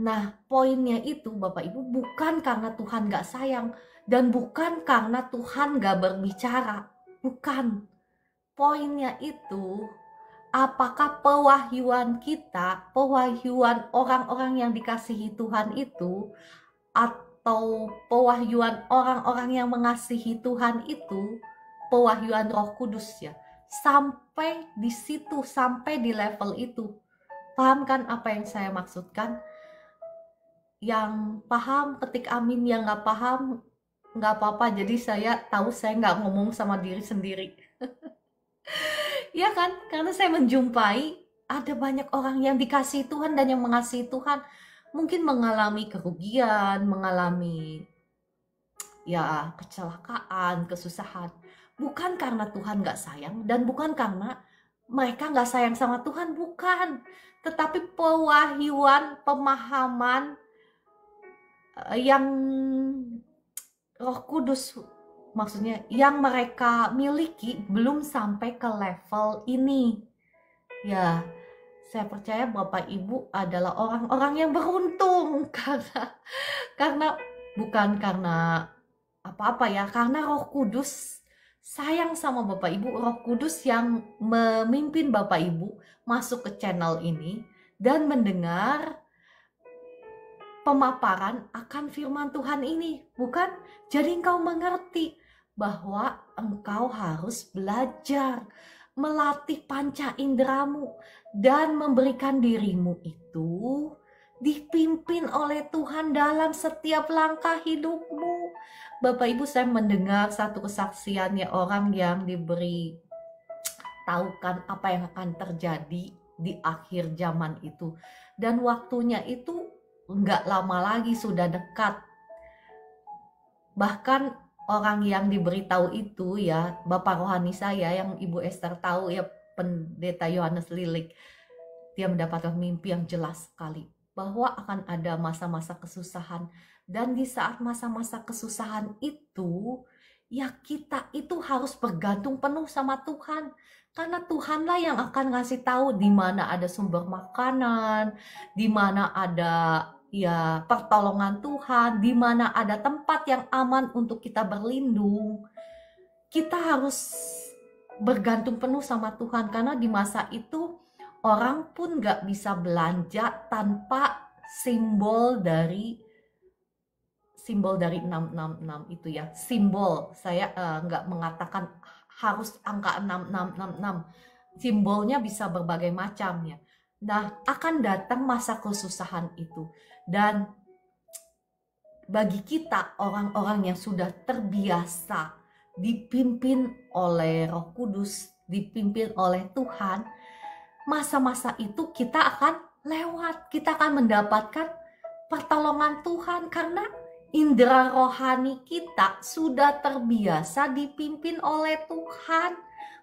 Nah, poinnya itu Bapak Ibu bukan karena Tuhan gak sayang dan bukan karena Tuhan gak berbicara. Bukan. Poinnya itu, apakah pewahyuan kita, pewahyuan orang-orang yang dikasihi Tuhan itu, atau pewahyuan orang-orang yang mengasihi Tuhan itu, pewahyuan Roh Kudus ya, sampai di situ, sampai di level itu. Paham kan apa yang saya maksudkan? Yang paham ketik amin, yang nggak paham nggak apa-apa. Jadi saya tahu saya nggak ngomong sama diri sendiri. Ya kan? Karena saya menjumpai ada banyak orang yang dikasihi Tuhan dan yang mengasihi Tuhan mungkin mengalami kerugian, mengalami ya kecelakaan, kesusahan. Bukan karena Tuhan gak sayang dan bukan karena mereka gak sayang sama Tuhan, bukan. Tetapi pewahyuan, pemahaman yang Roh Kudus, maksudnya yang mereka miliki belum sampai ke level ini. Ya, saya percaya Bapak Ibu adalah orang-orang yang beruntung karena bukan karena apa-apa ya, karena Roh Kudus sayang sama Bapak Ibu. Roh Kudus yang memimpin Bapak Ibu masuk ke channel ini dan mendengar pemaparan akan firman Tuhan ini, bukan? Jadi engkau mengerti bahwa engkau harus belajar melatih panca inderamu dan memberikan dirimu itu dipimpin oleh Tuhan dalam setiap langkah hidupmu. Bapak Ibu, saya mendengar satu kesaksiannya orang yang diberi tahukan apa yang akan terjadi di akhir zaman itu. Dan waktunya itu nggak lama lagi, sudah dekat. Bahkan orang yang diberitahu itu ya, Bapak rohani saya yang Ibu Esther tahu ya, Pendeta Yohanes Lilik. Dia mendapatkan mimpi yang jelas sekali bahwa akan ada masa-masa kesusahan. Dan di saat masa-masa kesusahan itu, ya kita itu harus bergantung penuh sama Tuhan. Karena Tuhanlah yang akan ngasih tahu di mana ada sumber makanan, di mana ada ya pertolongan Tuhan, di mana ada tempat yang aman untuk kita berlindung. Kita harus bergantung penuh sama Tuhan, karena di masa itu orang pun gak bisa belanja tanpa simbol dari 666 itu ya. Simbol, saya nggak mengatakan harus angka 6666. Simbolnya bisa berbagai macam ya. Nah, akan datang masa kesusahan itu. Dan bagi kita orang-orang yang sudah terbiasa dipimpin oleh Roh Kudus, dipimpin oleh Tuhan, masa-masa itu kita akan lewat, kita akan mendapatkan pertolongan Tuhan karena indera rohani kita sudah terbiasa dipimpin oleh Tuhan.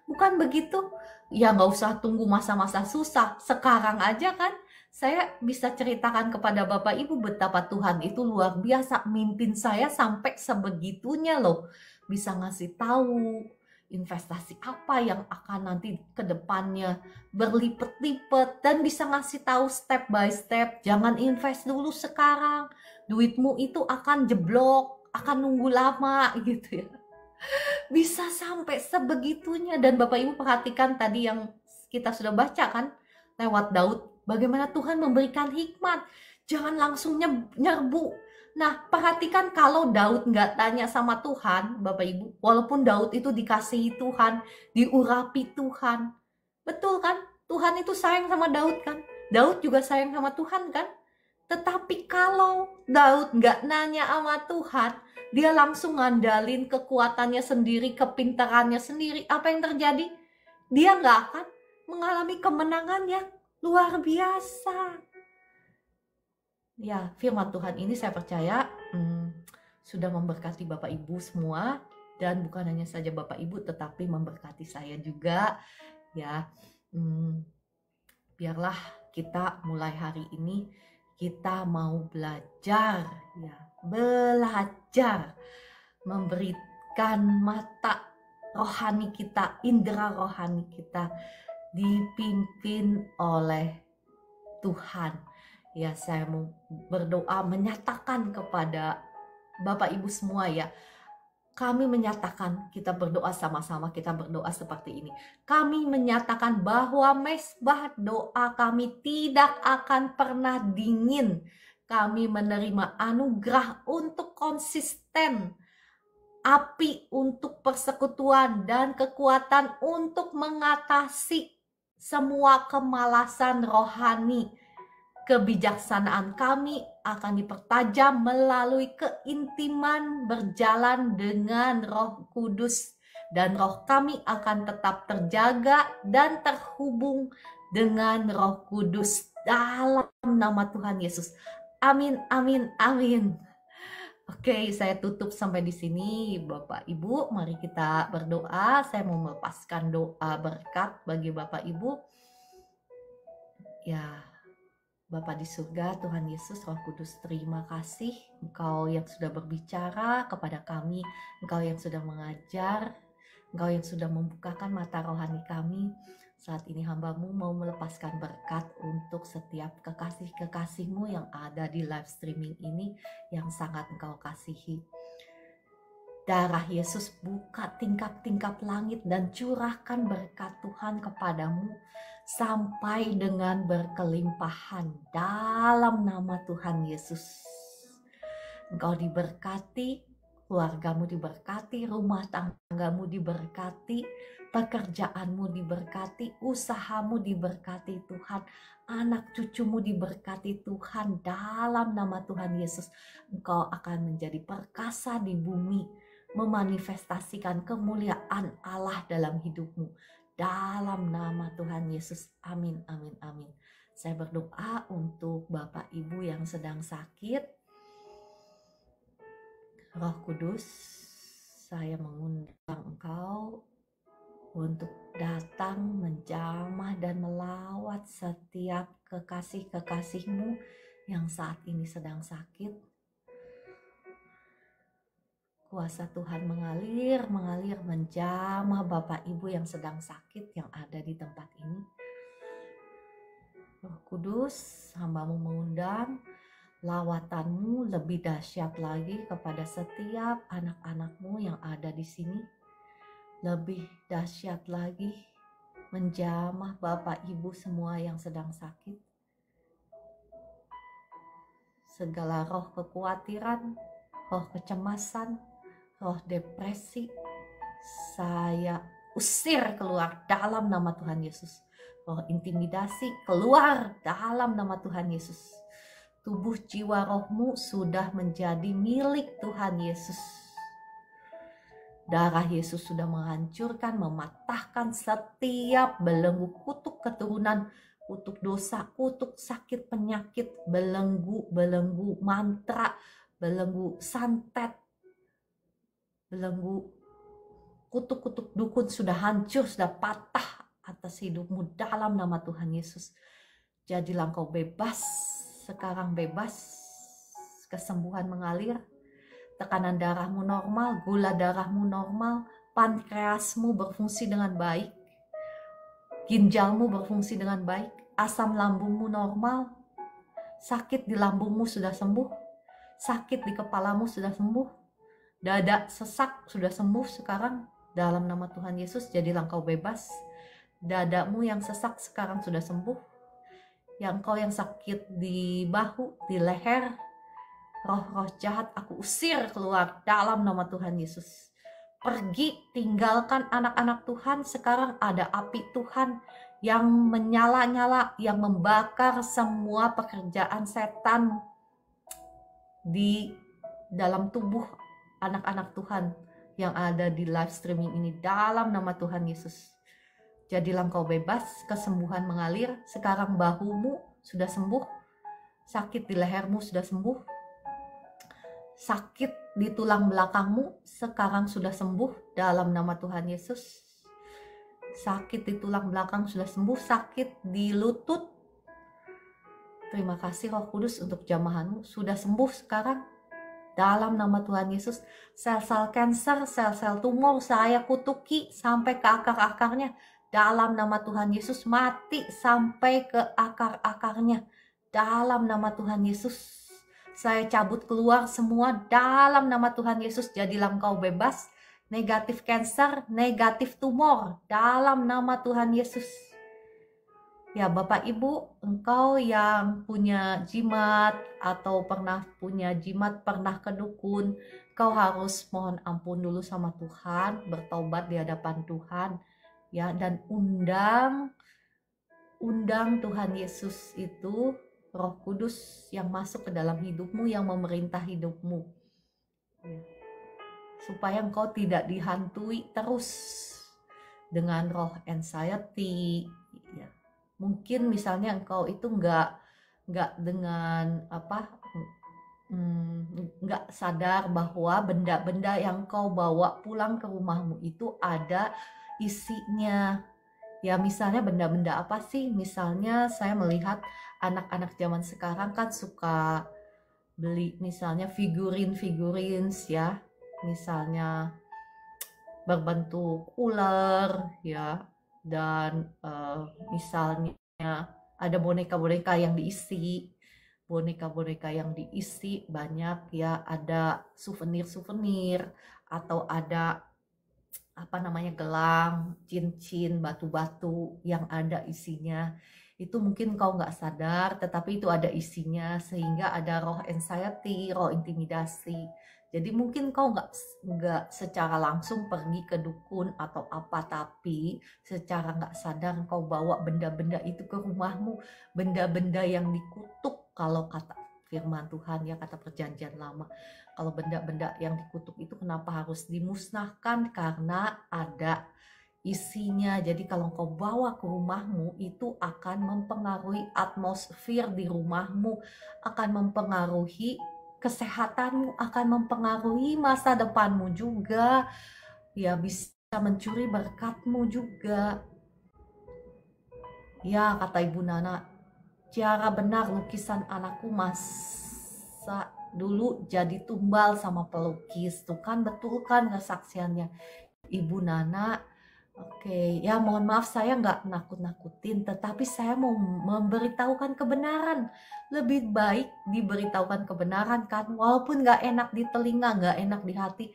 Bukan begitu? Ya nggak usah tunggu masa-masa susah. Sekarang aja kan saya bisa ceritakan kepada Bapak Ibu betapa Tuhan itu luar biasa. Mimpin saya sampai sebegitunya loh. Bisa ngasih tahu investasi apa yang akan nanti ke depannya berlipat-lipat, dan bisa ngasih tahu step by step. Jangan invest dulu sekarang, duitmu itu akan jeblok, akan nunggu lama gitu ya. Bisa sampai sebegitunya. Dan Bapak Ibu perhatikan tadi yang kita sudah baca kan lewat Daud, bagaimana Tuhan memberikan hikmat. Jangan langsung nyerbu. Nah, perhatikan kalau Daud nggak tanya sama Tuhan, Bapak Ibu, walaupun Daud itu dikasihi Tuhan, diurapi Tuhan. Betul kan? Tuhan itu sayang sama Daud kan? Daud juga sayang sama Tuhan kan? Tetapi kalau Daud nggak nanya sama Tuhan, dia langsung ngandalin kekuatannya sendiri, kepintarannya sendiri, apa yang terjadi? Dia nggak akan mengalami kemenangan yang luar biasa. Ya, firman Tuhan ini saya percaya sudah memberkati Bapak Ibu semua, dan bukan hanya saja Bapak Ibu tetapi memberkati saya juga ya. Biarlah kita mulai hari ini kita mau belajar ya, belajar memberikan mata rohani kita, indera rohani kita dipimpin oleh Tuhan. Ya, saya mau berdoa menyatakan kepada Bapak Ibu semua ya. Kami menyatakan, kita berdoa sama-sama, kita berdoa seperti ini. Kami menyatakan bahwa mesbah doa kami tidak akan pernah dingin. Kami menerima anugerah untuk konsisten, api untuk persekutuan, dan kekuatan untuk mengatasi semua kemalasan rohani. Kebijaksanaan kami akan dipertajam melalui keintiman berjalan dengan Roh Kudus, dan roh kami akan tetap terjaga dan terhubung dengan Roh Kudus dalam nama Tuhan Yesus. Amin, amin, amin. Oke, saya tutup sampai di sini, Bapak Ibu. Mari kita berdoa. Saya mau melepaskan doa berkat bagi Bapak Ibu. Ya, Bapa di surga, Tuhan Yesus, Roh Kudus, terima kasih Engkau yang sudah berbicara kepada kami, Engkau yang sudah mengajar, Engkau yang sudah membukakan mata rohani kami. Saat ini hamba-Mu mau melepaskan berkat untuk setiap kekasih-kekasih-Mu yang ada di live streaming ini yang sangat Engkau kasihi. Darah Yesus buka tingkap-tingkap langit dan curahkan berkat Tuhan kepadamu sampai dengan berkelimpahan dalam nama Tuhan Yesus. Engkau diberkati, keluargamu diberkati, rumah tanggamu diberkati, pekerjaanmu diberkati, usahamu diberkati Tuhan, anak cucumu diberkati Tuhan dalam nama Tuhan Yesus. Engkau akan menjadi perkasa di bumi, memanifestasikan kemuliaan Allah dalam hidupmu. Dalam nama Tuhan Yesus, amin, amin, amin. Saya berdoa untuk Bapak Ibu yang sedang sakit. Roh Kudus, saya mengundang Engkau untuk datang menjamah dan melawat setiap kekasih-kekasih-Mu yang saat ini sedang sakit. Kuasa Tuhan mengalir menjamah Bapak Ibu yang sedang sakit yang ada di tempat ini. Roh Kudus, hamba-Mu mengundang lawatan-Mu lebih dahsyat lagi kepada setiap anak-anak-Mu yang ada di sini. Lebih dahsyat lagi menjamah Bapak Ibu semua yang sedang sakit. Segala roh kekhawatiran, roh kecemasan, roh depresi, saya usir keluar dalam nama Tuhan Yesus. Roh intimidasi keluar dalam nama Tuhan Yesus. Tubuh jiwa rohmu sudah menjadi milik Tuhan Yesus. Darah Yesus sudah menghancurkan, mematahkan setiap belenggu kutuk keturunan, kutuk dosa, kutuk sakit penyakit, belenggu mantra, belenggu santet, belenggu kutuk-kutuk dukun sudah hancur, sudah patah atas hidupmu dalam nama Tuhan Yesus. Jadilah engkau bebas, sekarang bebas, kesembuhan mengalir, tekanan darahmu normal, gula darahmu normal, pankreasmu berfungsi dengan baik, ginjalmu berfungsi dengan baik, asam lambungmu normal, sakit di lambungmu sudah sembuh, sakit di kepalamu sudah sembuh, dada sesak sudah sembuh sekarang dalam nama Tuhan Yesus. Jadilah engkau bebas, dadamu yang sesak sekarang sudah sembuh, yang kau yang sakit di bahu, di leher, roh-roh jahat aku usir keluar dalam nama Tuhan Yesus. Pergi, tinggalkan anak-anak Tuhan. Sekarang ada api Tuhan yang menyala-nyala, yang membakar semua pekerjaan setan di dalam tubuh anak-anak Tuhan yang ada di live streaming ini dalam nama Tuhan Yesus. Jadilah engkau bebas, kesembuhan mengalir. Sekarang bahumu sudah sembuh, sakit di lehermu sudah sembuh, sakit di tulang belakangmu sekarang sudah sembuh dalam nama Tuhan Yesus. Sakit di tulang belakang sudah sembuh, sakit di lutut, terima kasih Roh Kudus untuk jamahanmu sudah sembuh sekarang dalam nama Tuhan Yesus. Sel-sel kanker, sel-sel tumor saya kutuki sampai ke akar-akarnya dalam nama Tuhan Yesus. Mati sampai ke akar-akarnya dalam nama Tuhan Yesus. Saya cabut keluar semua dalam nama Tuhan Yesus. Jadilah engkau bebas. Negatif cancer, negatif tumor dalam nama Tuhan Yesus. Ya Bapak Ibu, engkau yang punya jimat atau pernah punya jimat, pernah ke dukun, kau harus mohon ampun dulu sama Tuhan, bertobat di hadapan Tuhan, ya, dan undang Tuhan Yesus itu, Roh Kudus yang masuk ke dalam hidupmu, yang memerintah hidupmu, ya, supaya engkau tidak dihantui terus dengan roh anxiety, ya. Mungkin misalnya engkau itu nggak dengan nggak sadar bahwa benda-benda yang kau bawa pulang ke rumahmu itu ada isinya. Ya misalnya benda-benda apa sih? Misalnya saya melihat anak-anak zaman sekarang kan suka beli misalnya figurin ya, misalnya berbentuk ular ya, dan misalnya ada boneka-boneka yang diisi banyak ya, ada souvenir atau ada gelang, cincin, batu-batu yang ada isinya. Itu mungkin kau nggak sadar, tetapi itu ada isinya, sehingga ada roh anxiety, roh intimidasi. Jadi mungkin kau nggak secara langsung pergi ke dukun atau apa, tapi secara nggak sadar kau bawa benda-benda itu ke rumahmu, benda-benda yang dikutuk kalau kata firman Tuhan ya, kata perjanjian lama. Kalau benda-benda yang dikutuk itu kenapa harus dimusnahkan? Karena ada isinya. Jadi kalau kau bawa ke rumahmu, itu akan mempengaruhi atmosfer di rumahmu, akan mempengaruhi kesehatanmu, akan mempengaruhi masa depanmu juga, ya bisa mencuri berkatmu juga. Ya kata Ibu Nana, cara benar lukisan anakku masa dulu jadi tumbal sama pelukis. Tuh kan, betul kan kesaksiannya Ibu Nana. Oke, ya mohon maaf saya nggak nakut-nakutin, tetapi saya mau memberitahukan kebenaran. Lebih baik diberitahukan kebenaran kan, walaupun nggak enak di telinga, nggak enak di hati.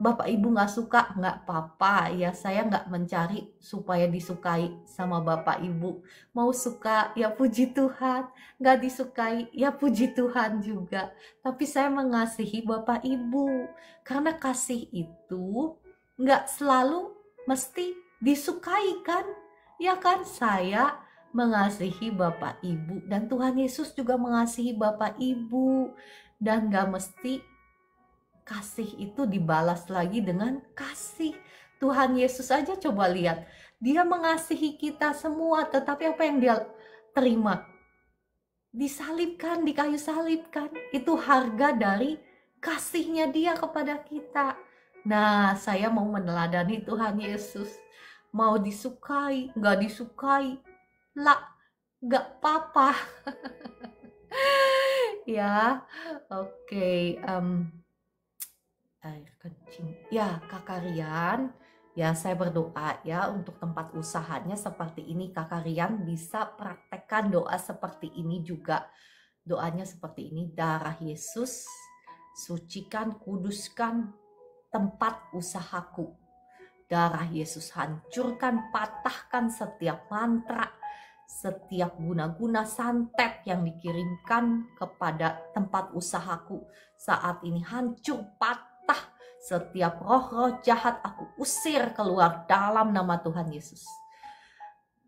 Bapak Ibu nggak suka, nggak apa-apa ya, saya nggak mencari supaya disukai sama Bapak Ibu. Mau suka ya puji Tuhan, nggak disukai ya puji Tuhan juga. Tapi saya mengasihi Bapak Ibu, karena kasih itu nggak selalu mesti disukai kan, ya kan? Saya mengasihi Bapak Ibu dan Tuhan Yesus juga mengasihi Bapak Ibu, dan gak mesti kasih itu dibalas lagi dengan kasih. Tuhan Yesus aja coba lihat, dia mengasihi kita semua, tetapi apa yang dia terima? Disalibkan, di kayu salib kan, itu harga dari kasihnya dia kepada kita. Nah, saya mau meneladani Tuhan Yesus. Mau disukai, nggak disukai, lah, nggak apa-apa. Ya, oke. Air kencing. Ya, Kakak Rian, ya saya berdoa ya untuk tempat usahanya seperti ini. Kakak Rian bisa praktekkan doa seperti ini juga. Doanya seperti ini, darah Yesus, sucikan, kuduskan tempat usahaku. Darah Yesus hancurkan, patahkan setiap mantra, setiap guna-guna santet yang dikirimkan kepada tempat usahaku. Saat ini hancur, patah. Setiap roh-roh jahat aku usir keluar dalam nama Tuhan Yesus.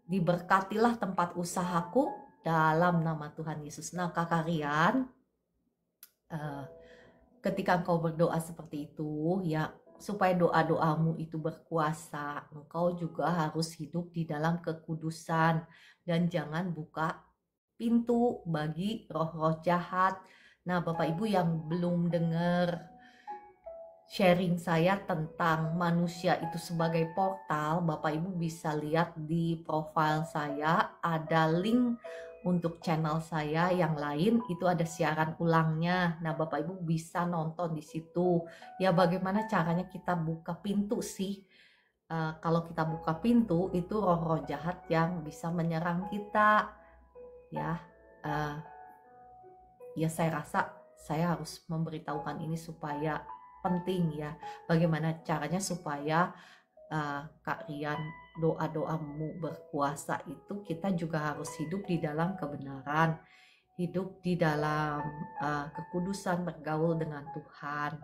Diberkatilah tempat usahaku dalam nama Tuhan Yesus. Nah Kakak Rian, ketika engkau berdoa seperti itu ya, supaya doa-doamu itu berkuasa, engkau juga harus hidup di dalam kekudusan dan jangan buka pintu bagi roh-roh jahat. Nah Bapak Ibu yang belum dengar sharing saya tentang manusia itu sebagai portal, Bapak Ibu bisa lihat di profil saya, ada link untuk channel saya yang lain, itu ada siaran ulangnya. Nah Bapak Ibu bisa nonton di situ. Ya bagaimana caranya kita buka pintu sih? Kalau kita buka pintu itu roh-roh jahat yang bisa menyerang kita ya. ya saya rasa saya harus memberitahukan ini supaya penting ya. Bagaimana caranya supaya Kak Rian, doa-doamu berkuasa itu kita juga harus hidup di dalam kebenaran, hidup di dalam kekudusan, bergaul dengan Tuhan.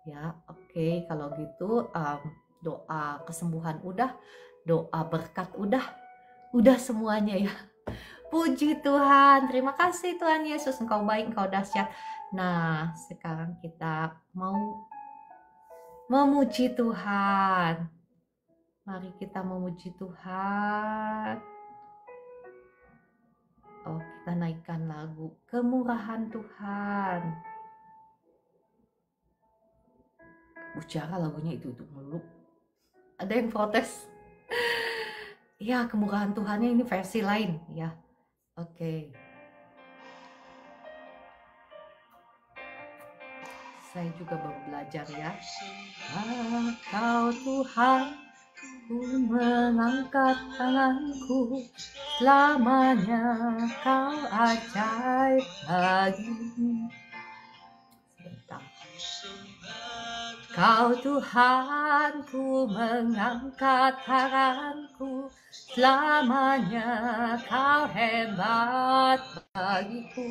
Ya, oke, kalau gitu doa kesembuhan udah, doa berkat udah semuanya ya. Puji Tuhan, terima kasih Tuhan Yesus, Engkau baik, Engkau dahsyat. Nah, sekarang kita mau memuji Tuhan. Mari kita memuji Tuhan. Oh, kita naikkan lagu Kemurahan Tuhan. Ucara lagunya itu melulu. Ada yang protes. Ya, Kemurahan Tuhannya ini versi lain ya. Oke. Saya juga baru belajar ya. Kau Tuhan, ku mengangkat tanganku, selamanya Kau ajaib bagiku. Sebentar. Kau Tuhan, ku mengangkat tanganku, selamanya Kau hebat bagiku.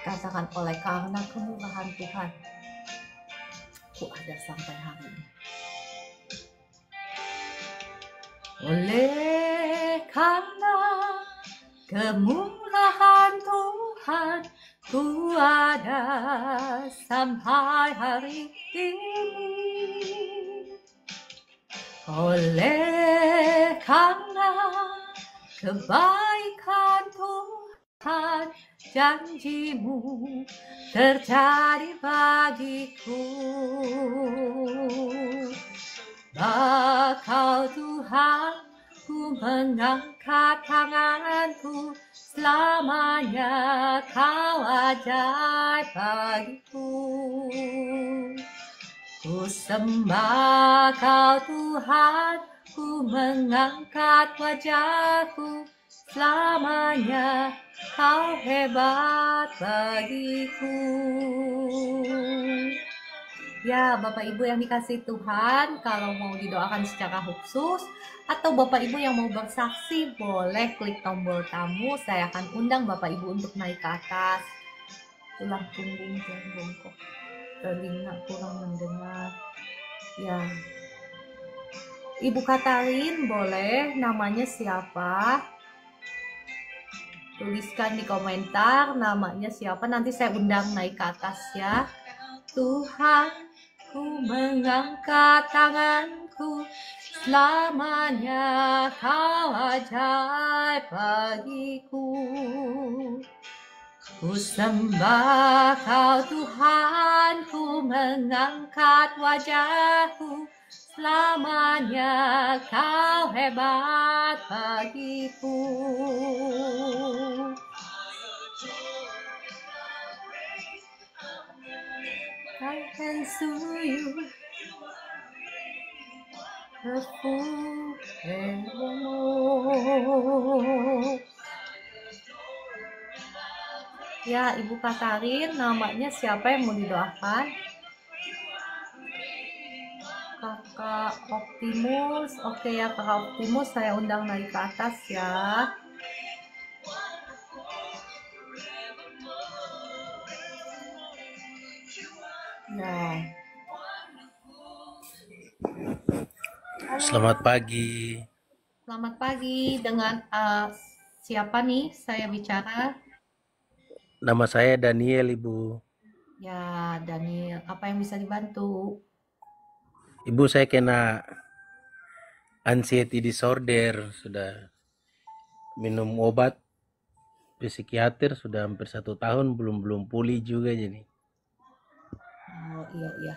Katakan, oleh karena kemurahan Tuhan, ku ada sampai hari ini. Oleh karena kemurahan Tuhan, ku ada sampai hari ini. Oleh karena kebaikan Tuhan, janjimu terjadi bagiku. Bakal Tuhan, ku mengangkat tanganku, selamanya Kau ajaib bagiku. Ku sembah Kau Tuhan, ku mengangkat wajahku, selamanya Kau hebat bagiku. Ya, Bapak Ibu yang dikasih Tuhan, kalau mau didoakan secara khusus atau Bapak Ibu yang mau bersaksi, boleh klik tombol tamu. Saya akan undang Bapak Ibu untuk naik ke atas. Tulang punggung dan bongkok, telinga kurang mendengar. Ya, Ibu Katarin boleh, namanya siapa? Tuliskan di komentar namanya siapa, nanti saya undang naik ke atas ya. Tuhan, ku mengangkat tanganku, selamanya Kau ajaib bagiku. Ku sembah Kau Tuhan, ku mengangkat wajahku, selamanya Kau hebat bagiku. I can see you, ya, Ibu Katarin, namanya siapa yang mau didoakan? Kakak Optimus, oke ya Kakak Optimus, saya undang naik ke atas ya. Ya. Selamat pagi. Selamat pagi, dengan siapa nih saya bicara? Nama saya Daniel, Ibu. Ya, Daniel, apa yang bisa dibantu? Ibu, saya kena anxiety disorder, sudah minum obat psikiater sudah hampir 1 tahun, belum pulih juga jadi. Oh iya.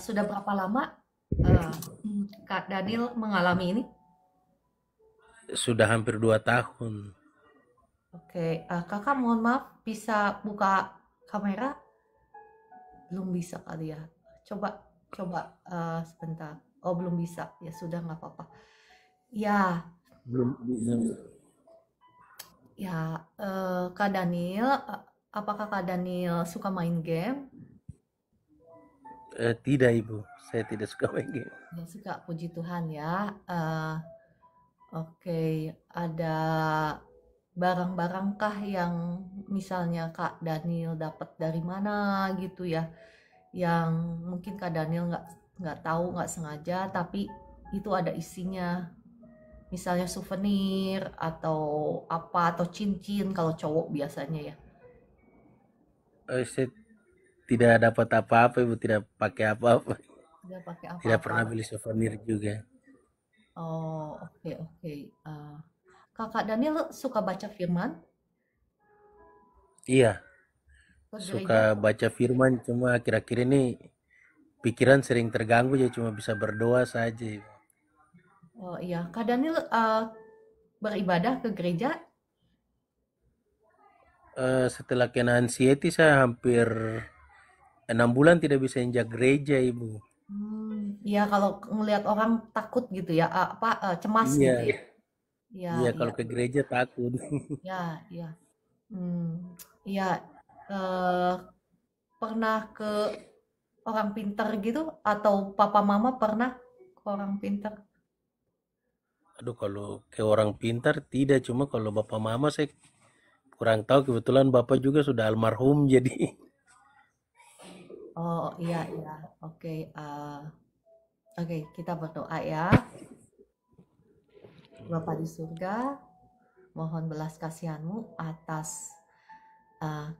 Sudah berapa lama Kak Daniel mengalami ini? Sudah hampir 2 tahun. Oke, Kakak mohon maaf, bisa buka kamera? Belum bisa kali ya. Coba sebentar. Oh belum bisa, ya sudah nggak apa-apa. Ya. Belum bisa. Ya, Kak Daniel, apakah Kak Daniel suka main game? Tidak Ibu, saya tidak suka main game. Ya, suka, puji Tuhan ya. Oke, ada barang-barang kah yang misalnya Kak Daniel dapat dari mana gitu ya, yang mungkin Kak Daniel nggak tahu, nggak sengaja, tapi itu ada isinya. Misalnya souvenir atau apa atau cincin kalau cowok biasanya ya. Saya tidak dapat apa-apa Ibu, tidak pakai apa-apa. Dia pakai Tidak apa-apa. pernah beli souvenir juga. Oh, oke oke. Kakak Daniel suka baca firman Iya, ke suka gereja? baca firman, cuma akhir-akhir ini pikiran sering terganggu, jadi cuma bisa berdoa saja Ibu. Oh iya, Kak Daniel beribadah ke gereja. Setelah kena anxiety saya hampir 6 bulan tidak bisa injak gereja Ibu. Ya kalau ngelihat orang takut gitu ya, apa cemas gitu Iya, ya. Iya, iya iya, kalau ke gereja takut. iya, iya. Iya. eh, Pernah ke orang pintar gitu atau papa mama pernah ke orang pintar? Aduh, kalau ke orang pintar tidak, cuma kalau bapak mama saya kurang tahu, kebetulan bapak juga sudah almarhum jadi Oh iya iya, oke. Oke, kita berdoa ya. Bapa di surga, mohon belas kasihanmu atas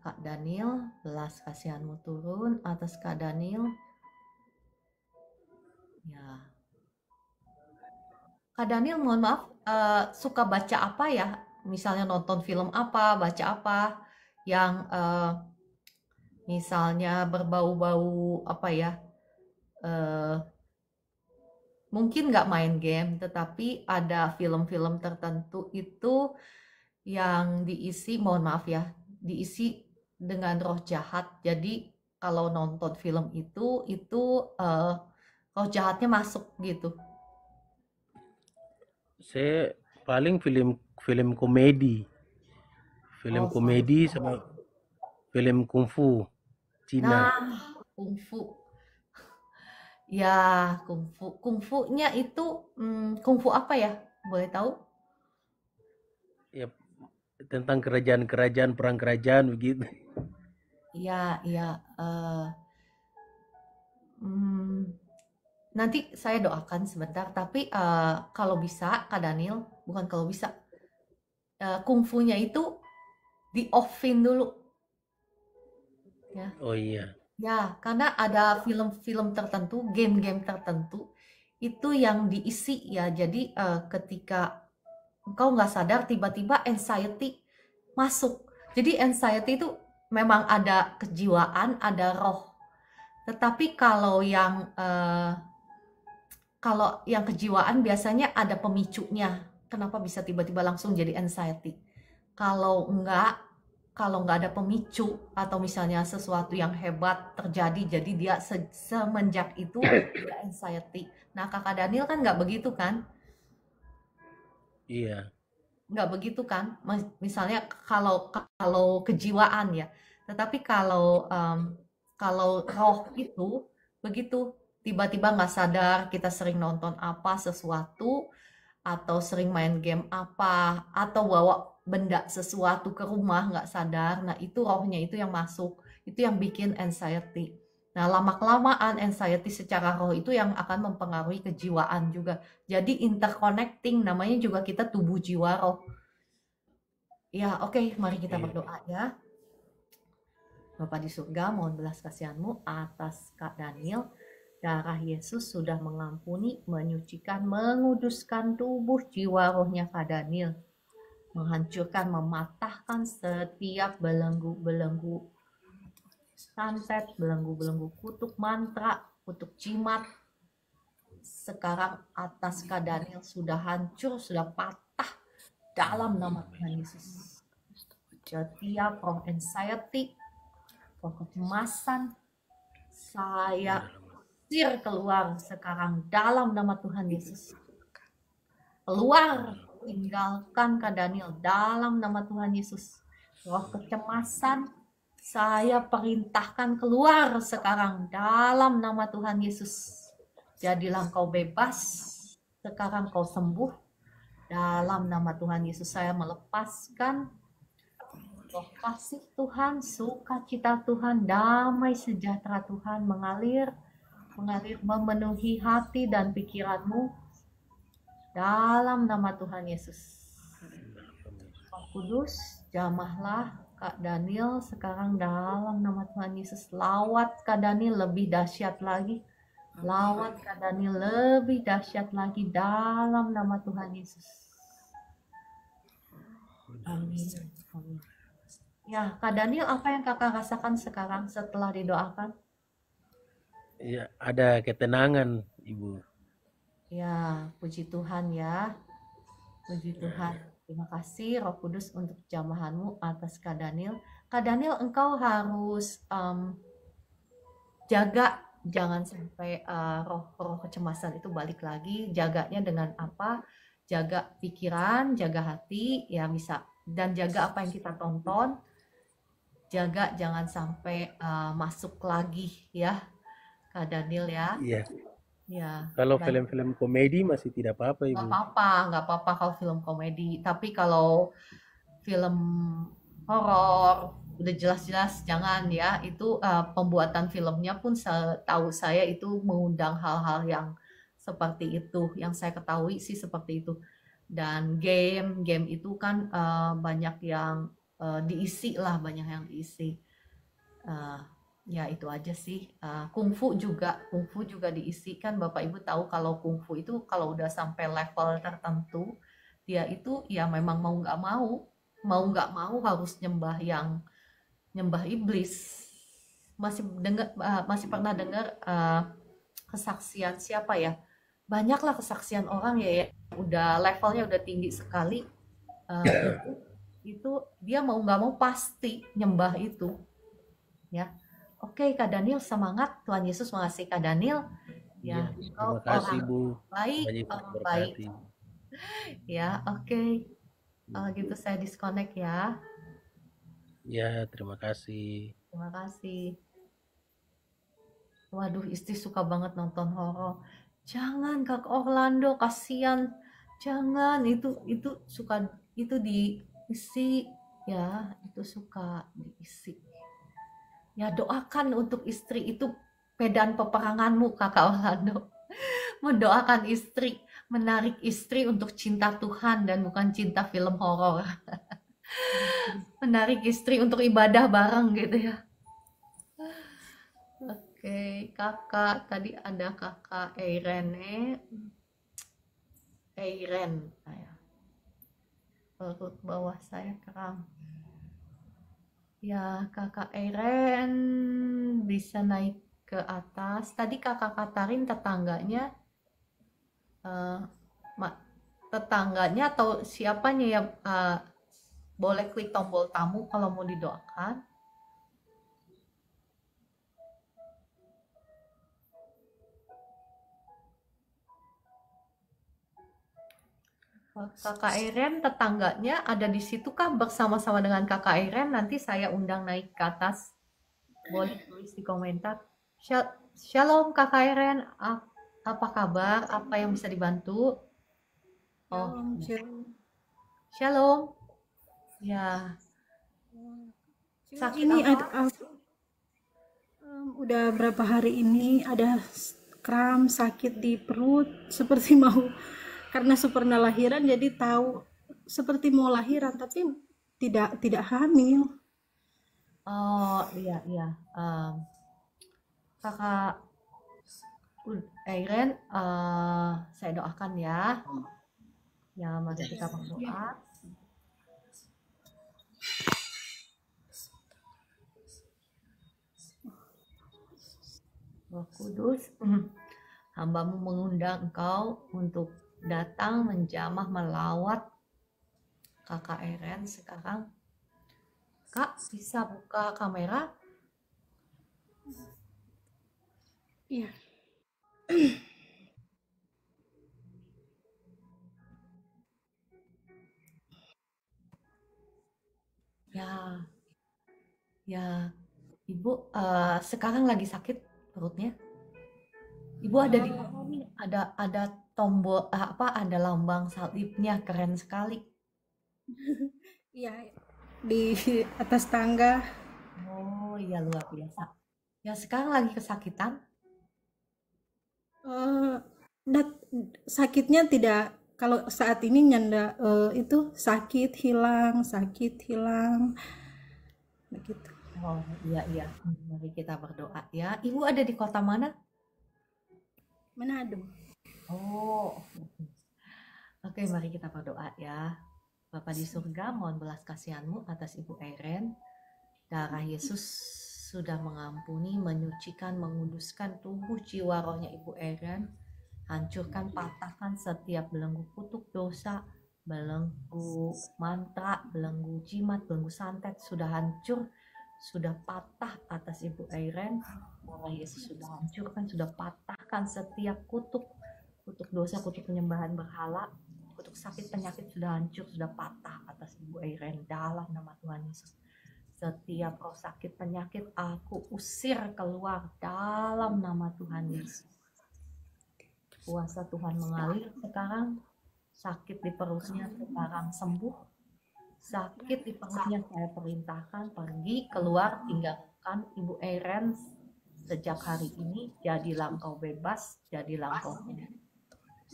Kak Daniel, belas kasihanmu turun atas Kak Daniel. Ya, Kak Daniel, mohon maaf, suka baca apa ya? Misalnya nonton film apa, baca apa, yang misalnya berbau-bau apa ya? eh, Mungkin nggak main game, tetapi ada film-film tertentu itu yang diisi, mohon maaf ya, diisi dengan roh jahat. Jadi kalau nonton film itu eh, roh jahatnya masuk gitu. saya paling film film komedi, film Oh, selalu komedi suka. sama film kungfu Cina. Nah, kungfu. Ya, kungfu. Kungfunya itu kungfu apa ya? Boleh tahu? Ya, tentang kerajaan-kerajaan, perang kerajaan begitu. Iya, iya. eh, hmm, Nanti saya doakan sebentar, tapi kalau bisa, Kak Daniel, bukan kalau bisa, kungfunya itu di-off-in dulu, ya. Oh iya, Ya, karena ada film-film tertentu, game-game tertentu, itu yang diisi ya. Jadi ketika engkau nggak sadar, tiba-tiba anxiety masuk. Jadi anxiety itu memang ada kejiwaan, ada roh. Tetapi kalau yang kejiwaan biasanya ada pemicunya. Kenapa bisa tiba-tiba langsung jadi anxiety? Kalau enggak, kalau nggak ada pemicu atau misalnya sesuatu yang hebat terjadi, jadi dia semenjak itu dia anxiety. Nah, Kakak Daniel kan nggak begitu kan? iya, Nggak begitu kan? Misalnya kalau kalau kejiwaan ya. Tetapi kalau roh itu begitu tiba-tiba nggak sadar kita sering nonton apa sesuatu atau sering main game apa atau bawa benda sesuatu ke rumah nggak sadar. Nah, itu rohnya itu yang masuk, itu yang bikin anxiety. Nah, lama-kelamaan anxiety secara roh itu yang akan mempengaruhi kejiwaan juga. Jadi interconnecting namanya juga kita tubuh jiwa roh. Ya, oke, mari kita iya. berdoa ya. Bapa di surga, mohon belas kasihanmu atas Kak Daniel. Darah Yesus sudah mengampuni, menyucikan, menguduskan tubuh jiwa rohnya Kak Daniel. Menghancurkan, mematahkan setiap belenggu-belenggu santet, belenggu-belenggu kutuk mantra, kutuk jimat. Sekarang atas Kak Daniel sudah hancur, sudah patah dalam nama Tuhan Yesus. Setiap roh anxiety, roh kecemasan, saya usir keluar sekarang dalam nama Tuhan Yesus. Keluar, tinggalkan Kak Daniel dalam nama Tuhan Yesus. Roh kecemasan, saya perintahkan keluar sekarang dalam nama Tuhan Yesus. Jadilah kau bebas, sekarang kau sembuh. Dalam nama Tuhan Yesus saya melepaskan roh kasih Tuhan, sukacita Tuhan, damai sejahtera Tuhan mengalir memenuhi hati dan pikiranmu dalam nama Tuhan Yesus. Roh Kudus, jamahlah Kak Daniel sekarang dalam nama Tuhan Yesus. Lawat Kak Daniel lebih dahsyat lagi. Lawat Kak Daniel lebih dahsyat lagi dalam nama Tuhan Yesus. Amin. Amin. Ya, Kak Daniel, apa yang kakak rasakan sekarang setelah didoakan? Ya, ada ketenangan, Ibu. Ya, puji Tuhan ya. Puji Tuhan. Terima kasih Roh Kudus untuk jamahanmu atas Kak Daniel. Kak Daniel, engkau harus jaga jangan sampai roh-roh kecemasan itu balik lagi. Jaganya dengan apa? Jaga pikiran, jaga hati, ya bisa. Dan jaga apa yang kita tonton. Jaga jangan sampai masuk lagi ya, Kak Daniel ya. Iya. Ya, Kalau dan film-film komedi masih tidak apa-apa, nggak Ibu. apa-apa, nggak apa-apa kalau film komedi. Tapi kalau film horor udah jelas-jelas jangan ya. Itu pembuatan filmnya pun setahu saya itu mengundang hal-hal yang seperti itu. Yang saya ketahui sih seperti itu. Dan game itu kan banyak yang diisi lah, banyak yang diisi. Eh, ya itu aja sih. Kungfu juga diisi kan. Bapak Ibu tahu kalau kungfu itu kalau udah sampai level tertentu, dia itu ya memang mau nggak mau harus nyembah iblis. Masih pernah dengar kesaksian siapa ya? Banyaklah kesaksian orang ya, udah levelnya udah tinggi sekali. Itu dia mau nggak mau pasti nyembah itu ya. Oke, Kak Daniel semangat. Tuhan Yesus mengasihi Kak Daniel. Iya, Ya, terima kau kasih, orang Bu. baik, Tuhan Yesus orang baik. berkati. Ya, oke. Kalau gitu saya disconnect ya. Ya, terima kasih. Terima kasih. Waduh, istri suka banget nonton horor. Jangan Kak Orlando, kasihan. Jangan, itu suka itu diisi ya, itu suka diisi. Ya doakan untuk istri itu medan peperanganmu Kakak Orlando. Mendoakan istri, menarik istri untuk cinta Tuhan dan bukan cinta film horor. Menarik istri untuk ibadah bareng gitu ya. Oke, kakak tadi ada kakak Eiren, saya perut bawah saya kram. Ya, kakak Eiren bisa naik ke atas. Tadi kakak Katarin tetangganya, eh, tetangganya atau siapanya ya, boleh klik tombol tamu kalau mau didoakan. Kakak Eren tetangganya ada di situ kah bersama-sama dengan Kakak Eren? Nanti saya undang naik ke atas. Boleh tulis di komentar. Shalom Kakak Eren, apa kabar? Apa yang bisa dibantu? Oh, Shalom, ya. shalom. Shalom. Ya, sakit Ini apa? udah berapa hari ini ada kram sakit di perut seperti mau karena pernah lahiran jadi tahu seperti mau lahiran tapi tidak hamil. Oh, iya, iya. Kakak Eren, saya doakan ya. Ya, mari kita berdoa. Roh Kudus, hambamu mengundang engkau untuk datang menjamah melawat kakak Eren sekarang. Kak, bisa buka kamera? Iya. Ya, ya, Ibu sekarang lagi sakit perutnya. Ibu ada di mana nih? Ada tombol ada lambang salibnya, keren sekali. Iya, di atas tangga. Oh iya luar biasa. Ya sekarang lagi kesakitan. Eh, dat- sakitnya tidak, kalau saat ini nyanda itu sakit hilang begitu. Oh iya iya. Mari kita berdoa ya. Ibu ada di kota mana? Manado. Oh, oke, mari kita berdoa ya. Bapa di surga, mohon belas kasihan-Mu atas Ibu Eren. Darah Yesus sudah mengampuni, menyucikan, menguduskan tubuh jiwa rohnya Ibu Eren. Hancurkan, patahkan setiap belenggu kutuk dosa, belenggu mantra, belenggu jimat, belenggu santet sudah hancur, sudah patah atas Ibu Eren. Darah Yesus sudah hancurkan, sudah patahkan setiap kutuk, kutuk dosa, kutuk penyembahan berhala, kutuk sakit penyakit sudah hancur, sudah patah atas Ibu Eren dalam nama Tuhan Yesus. Setiap roh sakit penyakit aku usir keluar dalam nama Tuhan Yesus. Kuasa Tuhan mengalir sekarang. Sakit di perutnya sekarang sembuh. Sakit di perutnya saya perintahkan pergi keluar, tinggalkan Ibu Eren sejak hari ini. Jadilah engkau bebas, jadilah engkau sembuh.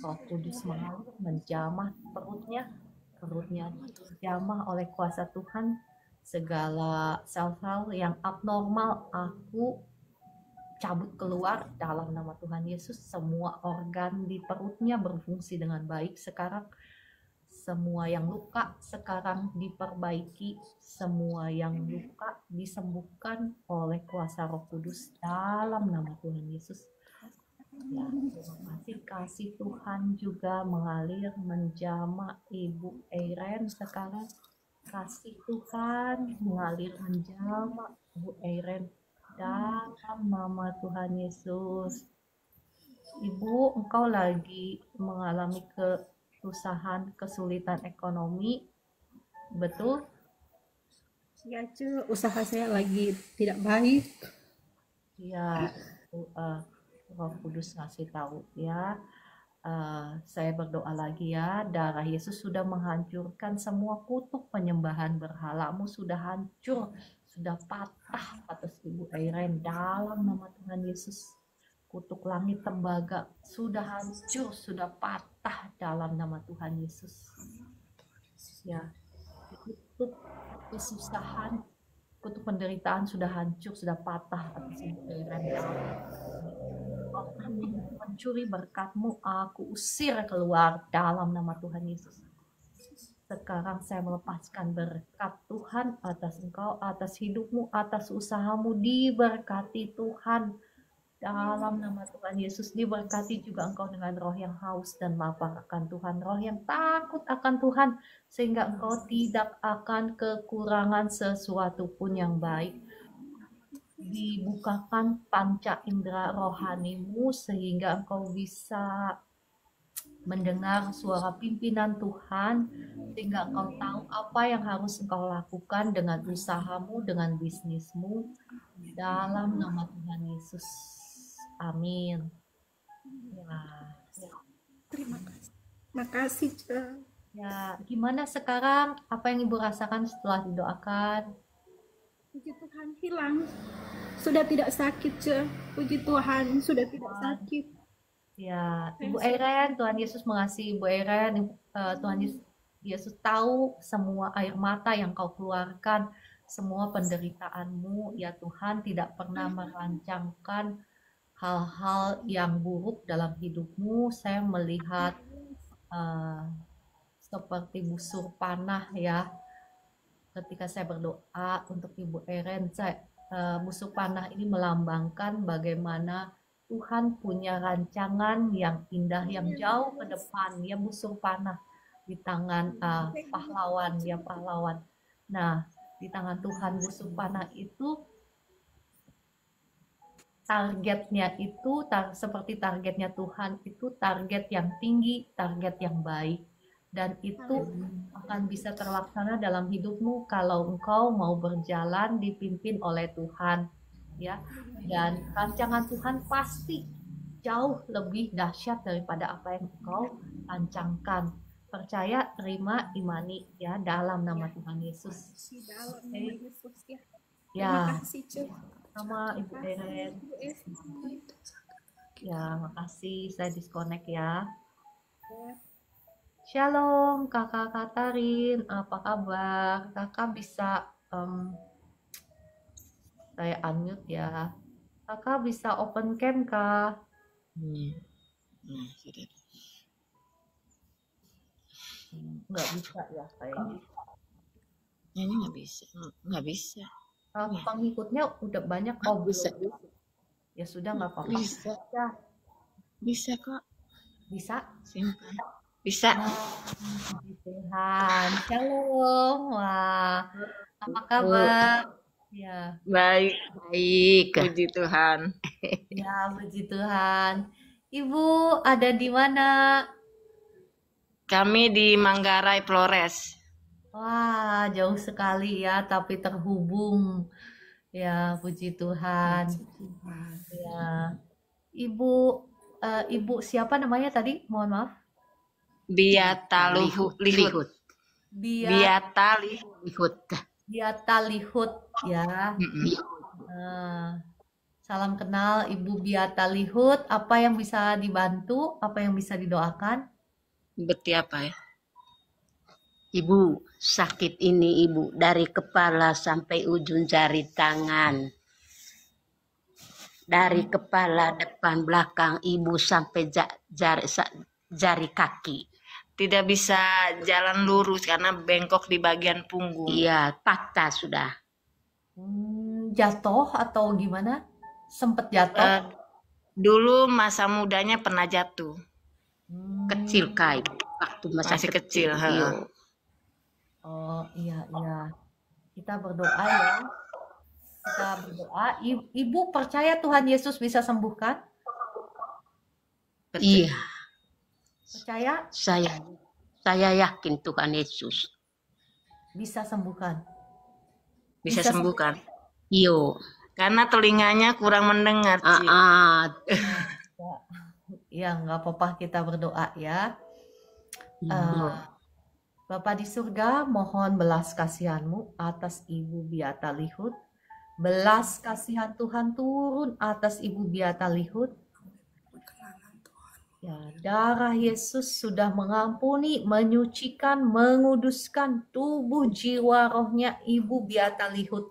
Roh Kudus mengalir menjamah perutnya, perutnya dijamah oleh kuasa Tuhan. Segala sel-sel yang abnormal aku cabut keluar dalam nama Tuhan Yesus. Semua organ di perutnya berfungsi dengan baik sekarang. Semua yang luka sekarang diperbaiki. Semua yang luka disembuhkan oleh kuasa Roh Kudus dalam nama Tuhan Yesus. Ya, terima kasih Tuhan juga mengalir menjamah Ibu Eren sekarang. Kasih Tuhan mengalir menjamah Ibu Eren dalam nama Tuhan Yesus. Ibu, engkau lagi mengalami kesusahan, kesulitan ekonomi, betul? Ya, usaha saya lagi tidak baik. Ya, Roh Kudus ngasih tahu ya. Saya berdoa lagi ya, darah Yesus sudah menghancurkan semua kutuk penyembahan berhalamu, sudah hancur, sudah patah atas Ibu Airen dalam nama Tuhan Yesus. Kutuk langit tembaga sudah hancur, sudah patah dalam nama Tuhan Yesus. Ya, kutuk kesusahan, kutuk penderitaan sudah hancur, sudah patah atas Ibu Airen dalam mencuri berkat-Mu, aku usir keluar dalam nama Tuhan Yesus. Sekarang saya melepaskan berkat Tuhan atas engkau, atas hidupmu, atas usahamu, diberkati Tuhan. Dalam nama Tuhan Yesus, diberkati juga engkau dengan roh yang haus dan lapar akan Tuhan, roh yang takut akan Tuhan, sehingga engkau tidak akan kekurangan sesuatu pun yang baik. Dibukakan panca indera rohanimu sehingga engkau bisa mendengar suara pimpinan Tuhan, sehingga engkau tahu apa yang harus engkau lakukan dengan usahamu, dengan bisnismu, dalam nama Tuhan Yesus. Amin. Ya, Terima kasih. Makasih, ya, gimana sekarang? Apa yang Ibu rasakan setelah didoakan? Puji Tuhan, hilang. Sudah tidak sakit, Puji Tuhan, sudah tidak sakit. Ya, Ibu Eren, Tuhan Yesus mengasihi Ibu Eren. Tuhan Yesus tahu semua air mata yang kau keluarkan, semua penderitaanmu. Ya Tuhan, tidak pernah merancangkan hal-hal yang buruk dalam hidupmu. Saya melihat seperti busur panah ya. Ketika saya berdoa untuk Ibu Eren, busur panah ini melambangkan bagaimana Tuhan punya rancangan yang indah, yang jauh ke depan. Ya, busur panah di tangan pahlawan, ya pahlawan. Nah, di tangan Tuhan busur panah itu targetnya itu seperti targetnya Tuhan itu target yang tinggi, target yang baik. dan itu akan bisa terlaksana dalam hidupmu kalau engkau mau berjalan dipimpin oleh Tuhan, ya. Dan rancangan Tuhan pasti jauh lebih dahsyat daripada apa yang engkau rancangkan. Percaya, terima, imani, ya, dalam nama Tuhan Yesus. Si dalam nama Yesus ya. Ya, Terima kasih Cuk. sama Ibu Eren. Bu Esti. Ya, makasih. Saya disconnect ya. Ya. Shalom, Kakak Katarin. Apa kabar? Kakak bisa saya unmute ya. Kakak bisa open cam, Kak? Sudah. Nggak bisa ya, kayaknya. Ini nggak bisa. Pengikutnya udah banyak. Oh, Bisa. belum. Ya sudah, nggak apa-apa. Bisa. Ya, Bisa kok. bisa. Simpan. Bisa. Puji Tuhan. Shalom. Wah, apa kabar? Ya, Baik. Puji Tuhan. ya, puji Tuhan. Ibu ada di mana? Kami di Manggarai Flores. Wah, jauh sekali ya, tapi terhubung. Ya, puji Tuhan. Ya, Ibu siapa namanya tadi? Mohon maaf. Biata Lihut. Biata Lihut. Biata Lihut ya. Salam kenal Ibu Biata Lihut. Apa yang bisa dibantu? Apa yang bisa didoakan? Beti apa ya? Ibu, sakit ini Ibu dari kepala sampai ujung jari tangan. Dari kepala depan belakang Ibu sampai jari kaki. Tidak bisa jalan lurus karena bengkok di bagian punggung. Iya, patah sudah. Jatuh atau gimana? Sempet jatuh? Dulu masa mudanya pernah jatuh. Kecil Kak Ibu. Waktu Masih kecil. Iya. Oh iya. Kita berdoa ya. Kita berdoa. Ibu percaya Tuhan Yesus bisa sembuhkan? Iya. Percaya? Saya yakin Tuhan Yesus Bisa sembuhkan. Bisa sembuhkan. Iyo. Karena telinganya kurang mendengar. Ya nggak apa-apa, kita berdoa ya. Bapa di surga, mohon belas kasihan-Mu atas Ibu Biata Lihut. Belas kasihan Tuhan turun atas Ibu Biata Lihut. Ya, darah Yesus sudah mengampuni, menyucikan, menguduskan tubuh jiwa rohnya Ibu Biata Lihut.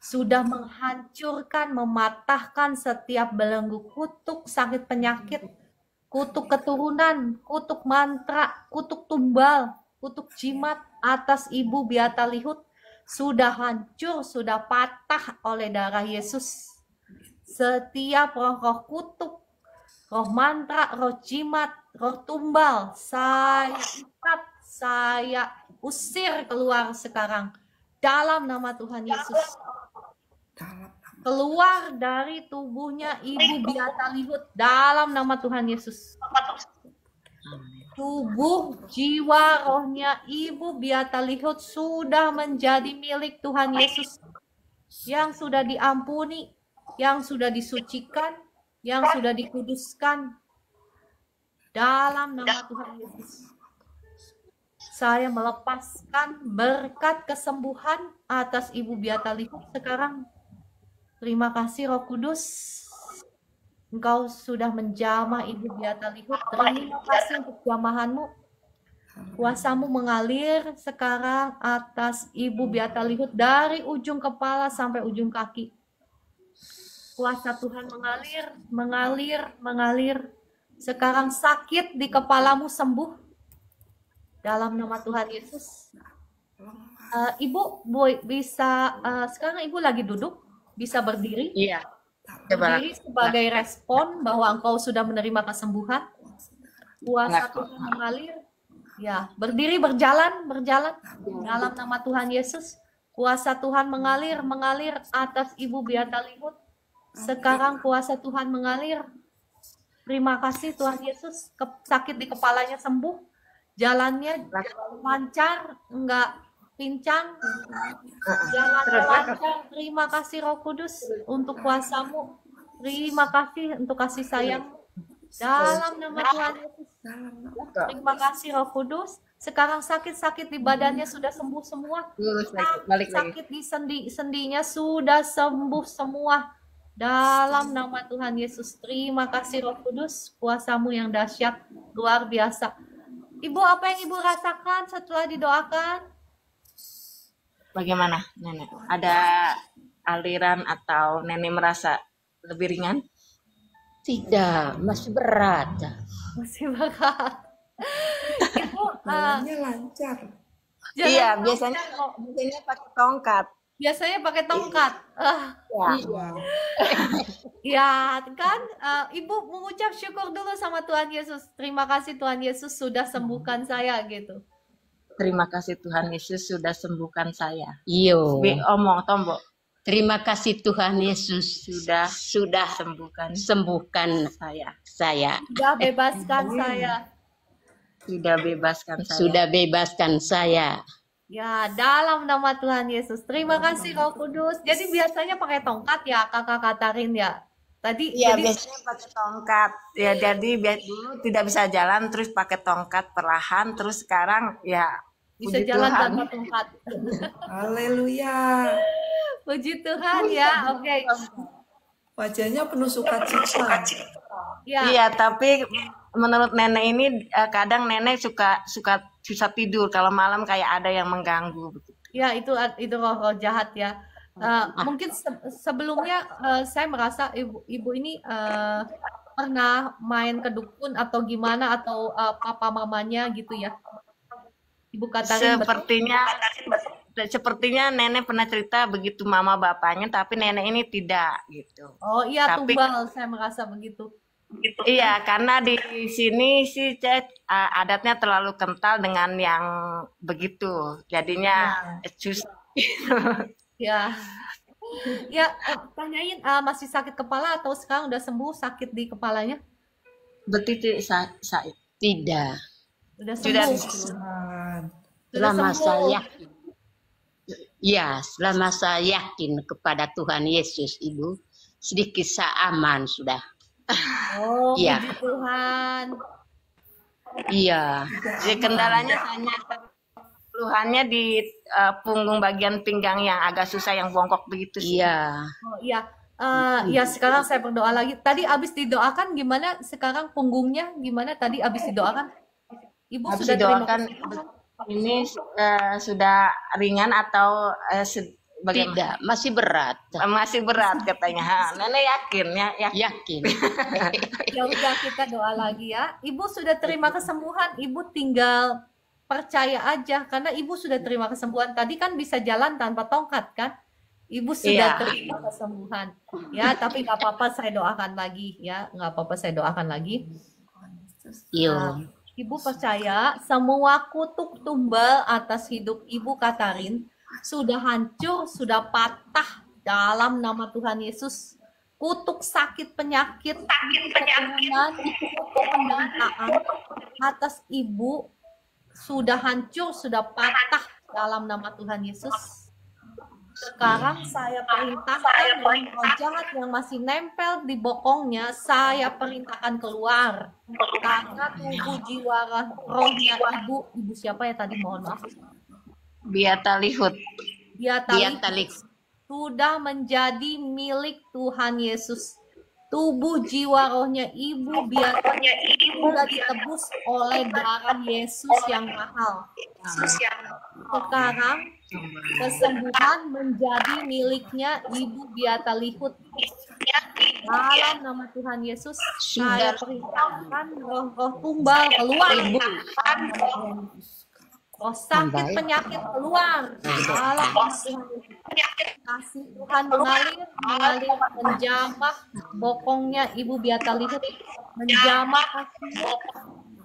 Sudah menghancurkan, mematahkan setiap belenggu kutuk sakit penyakit, kutuk keturunan, kutuk mantra, kutuk tumbal, kutuk jimat atas Ibu Biata Lihut. Sudah hancur, sudah patah oleh darah Yesus. Setiap roh-roh kutuk, roh mantra, roh jimat, roh tumbal, saya ikat, saya usir keluar sekarang dalam nama Tuhan Yesus. Keluar dari tubuhnya Ibu Biata Lihut dalam nama Tuhan Yesus. Tubuh, jiwa, rohnya Ibu Biata Lihut sudah menjadi milik Tuhan Yesus, yang sudah diampuni, yang sudah disucikan, yang sudah dikuduskan dalam nama Tuhan Yesus. Saya melepaskan berkat kesembuhan atas Ibu Biata Lihut sekarang. Terima kasih Roh Kudus. Engkau sudah menjamah Ibu Biata Lihut. Terima kasih untuk jamahan-Mu. Kuasa-Mu mengalir sekarang atas Ibu Biata Lihut dari ujung kepala sampai ujung kaki. Kuasa Tuhan mengalir. Sekarang sakit di kepalamu sembuh. Dalam nama Tuhan Yesus. Ibu bisa, sekarang Ibu lagi duduk, bisa berdiri. Iya. Berdiri sebagai respon bahwa engkau sudah menerima kesembuhan. Kuasa Tuhan mengalir. Ya, berdiri, berjalan. Dalam nama Tuhan Yesus. Kuasa Tuhan mengalir atas Ibu Biata Lihut. Sekarang kuasa Tuhan mengalir. Terima kasih Tuhan Yesus. Sakit di kepalanya sembuh. jalannya lancar, enggak pincang, jalannya Terus lancar. Terima kasih Roh Kudus untuk kuasamu. Terima kasih untuk kasih sayang dalam nama Tuhan Yesus. Terima kasih Roh Kudus. Sekarang sakit-sakit di badannya sudah sembuh semua. lurus lagi, balik lagi. Sakit di sendi-sendinya sudah sembuh semua. Dalam nama Tuhan Yesus. Terima kasih Roh Kudus. Kuasamu yang dahsyat, luar biasa. Ibu, apa yang Ibu rasakan setelah didoakan? Bagaimana, Nenek? Ada aliran atau Nenek merasa lebih ringan? Tidak, masih berat. Masih berat. Ibu, Jalannya lancar. jangan Iya, lupa biasanya kok. biasanya pakai tongkat. Biasanya pakai tongkat. Ya. Wow. Ya kan, Ibu mengucap syukur dulu sama Tuhan Yesus. Terima kasih Tuhan Yesus sudah sembuhkan saya gitu. Terima kasih Tuhan Yesus sudah sembuhkan saya. Iyo. Omong tombok Terima kasih Tuhan Yesus sudah sembuhkan sembuhkan saya. Sudah bebaskan saya. sudah bebaskan saya. Sudah bebaskan saya. Ya, dalam nama Tuhan Yesus. Terima kasih Roh Kudus. Jadi biasanya pakai tongkat ya, Kakak Katarin ya. Tadi Iya, jadi biasanya pakai tongkat. Ya, jadi dulu tidak bisa jalan, terus pakai tongkat perlahan, terus sekarang ya bisa puji jalan Tuhan. tanpa tongkat. Haleluya. Puji Tuhan ya. Oke. Wajahnya penuh sukacita. Ya. Iya, tapi menurut Nenek ini kadang Nenek suka susah tidur kalau malam, kayak ada yang mengganggu begitu. Ya, itu roh-roh jahat ya. Mungkin sebelumnya saya merasa ibu ini pernah main ke dukun atau gimana, atau papa mamanya gitu ya. Ibu Katarin betul? Sepertinya Nenek pernah cerita begitu mama bapaknya, tapi Nenek ini tidak gitu. Oh iya, Tapi tumbal, saya merasa begitu. iya, karena di sini sih adatnya terlalu kental dengan yang begitu, jadinya susah. Ya. Ya, tanyain masih sakit kepala atau sekarang udah sembuh sakit di kepalanya? Betul, Said. Tidak. Udah Sudah sembuh. Tuhan. Sudah Selama sembuh. saya yakin. Ya, selama saya yakin kepada Tuhan Yesus, Ibu, sedikit saya aman sudah. Oh, Iya. puji Tuhan. Iya. Jadi kendalanya hanya keluhannya di punggung bagian pinggang yang agak susah, yang bongkok begitu sih. Iya. Oh iya. Ya sekarang saya berdoa lagi. Tadi habis didoakan gimana? Sekarang punggungnya gimana? Tadi habis didoakan? Ibu Habis sudah terima didoakan kesembuhan? ini sudah ringan atau bagaimana? Tidak, masih berat. Masih berat katanya. Nenek yakin ya? Yakin. Ya udah, kita doa lagi ya. Ibu sudah terima kesembuhan, Ibu tinggal percaya aja karena Ibu sudah terima kesembuhan. Tadi kan bisa jalan tanpa tongkat kan? Ibu sudah Iya. terima kesembuhan. Ya, tapi nggak apa-apa, saya doakan lagi ya. Nggak apa-apa, saya doakan lagi. Yo. Ibu percaya semua kutuk tumbal atas hidup Ibu Katarin sudah hancur, sudah patah dalam nama Tuhan Yesus. Kutuk sakit penyakit, keturunan, kutuk penderitaan atas Ibu sudah hancur, sudah patah dalam nama Tuhan Yesus. Sekarang saya perintahkan roh jahat yang masih nempel di bokongnya, saya perintahkan keluar. Karena tubuh jiwa rohnya ibu siapa ya tadi, mohon maaf. Biata Lihut. Dia talik. Sudah menjadi milik Tuhan Yesus. Tubuh jiwa rohnya ibu biarnya sudah ditebus oleh darah Yesus yang mahal. Sekarang kesembuhan menjadi miliknya Ibu Biata Lihut. Dalam nama Tuhan Yesus, saya perintahkan roh-roh tumbal keluar. Roh sakit penyakit keluar. Dalam nama Tuhan Yesus. Kasih Tuhan mengalir, menjamah bokongnya Ibu Biata Lihut, menjamah kakinya.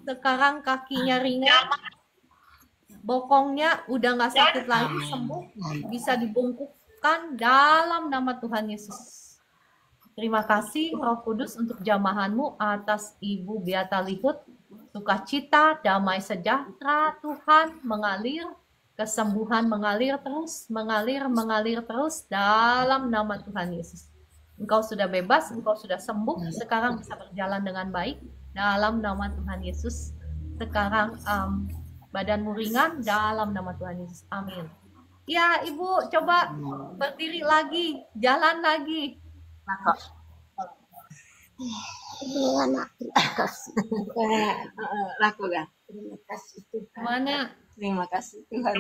Sekarang kakinya ringan, bokongnya udah nggak sakit lagi, sembuh, bisa dibungkukkan dalam nama Tuhan Yesus. Terima kasih Roh Kudus untuk jamahanmu atas Ibu Biata Lihut. sukacita, damai sejahtera Tuhan mengalir, kesembuhan mengalir terus dalam nama Tuhan Yesus. Engkau sudah bebas, engkau sudah sembuh, sekarang bisa berjalan dengan baik dalam nama Tuhan Yesus. Sekarang badanmu ringan dalam nama Tuhan Yesus. Amin. Ya, Ibu coba berdiri lagi, jalan lagi. Laku gak? Terima kasih Tuhan. Mana? Terima kasih Tuhan.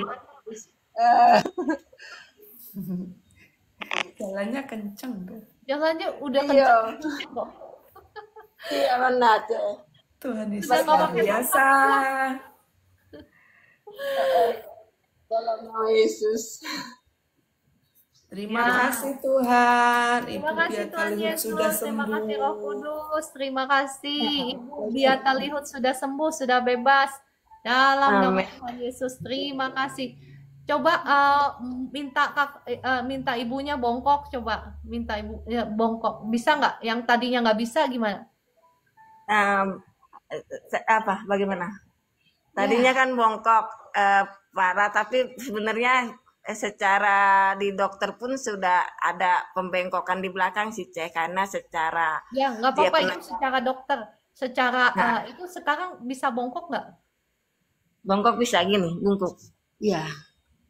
Jalannya kenceng kan? Jalannya udah Iya. kenceng kok. Iya benar tuh. Tuhan Yesus Udah nggak luar pakai biasa. Dalam nama Yesus. Terima Ya. kasih Tuhan. Terima Ibu kasih Biata Tuhan Lihut Yesus, sudah terima sembuh. kasih Roh Kudus, terima kasih Ibu Biata Lihut sudah sembuh, sudah bebas dalam nama Amin. Tuhan Yesus. Terima kasih. Coba minta ibunya bongkok, coba minta ibu ya, bongkok. Bisa nggak? Yang tadinya nggak bisa gimana? Apa? Bagaimana? Tadinya kan bongkok parah, tapi sebenarnya secara di dokter pun sudah ada pembengkokan di belakang sih Cek, karena secara Ya nggak dia apa-apa pernah itu secara dokter. Secara Nah. itu sekarang bisa bongkok nggak? bongkok bisa gini, bungkuk. Iya.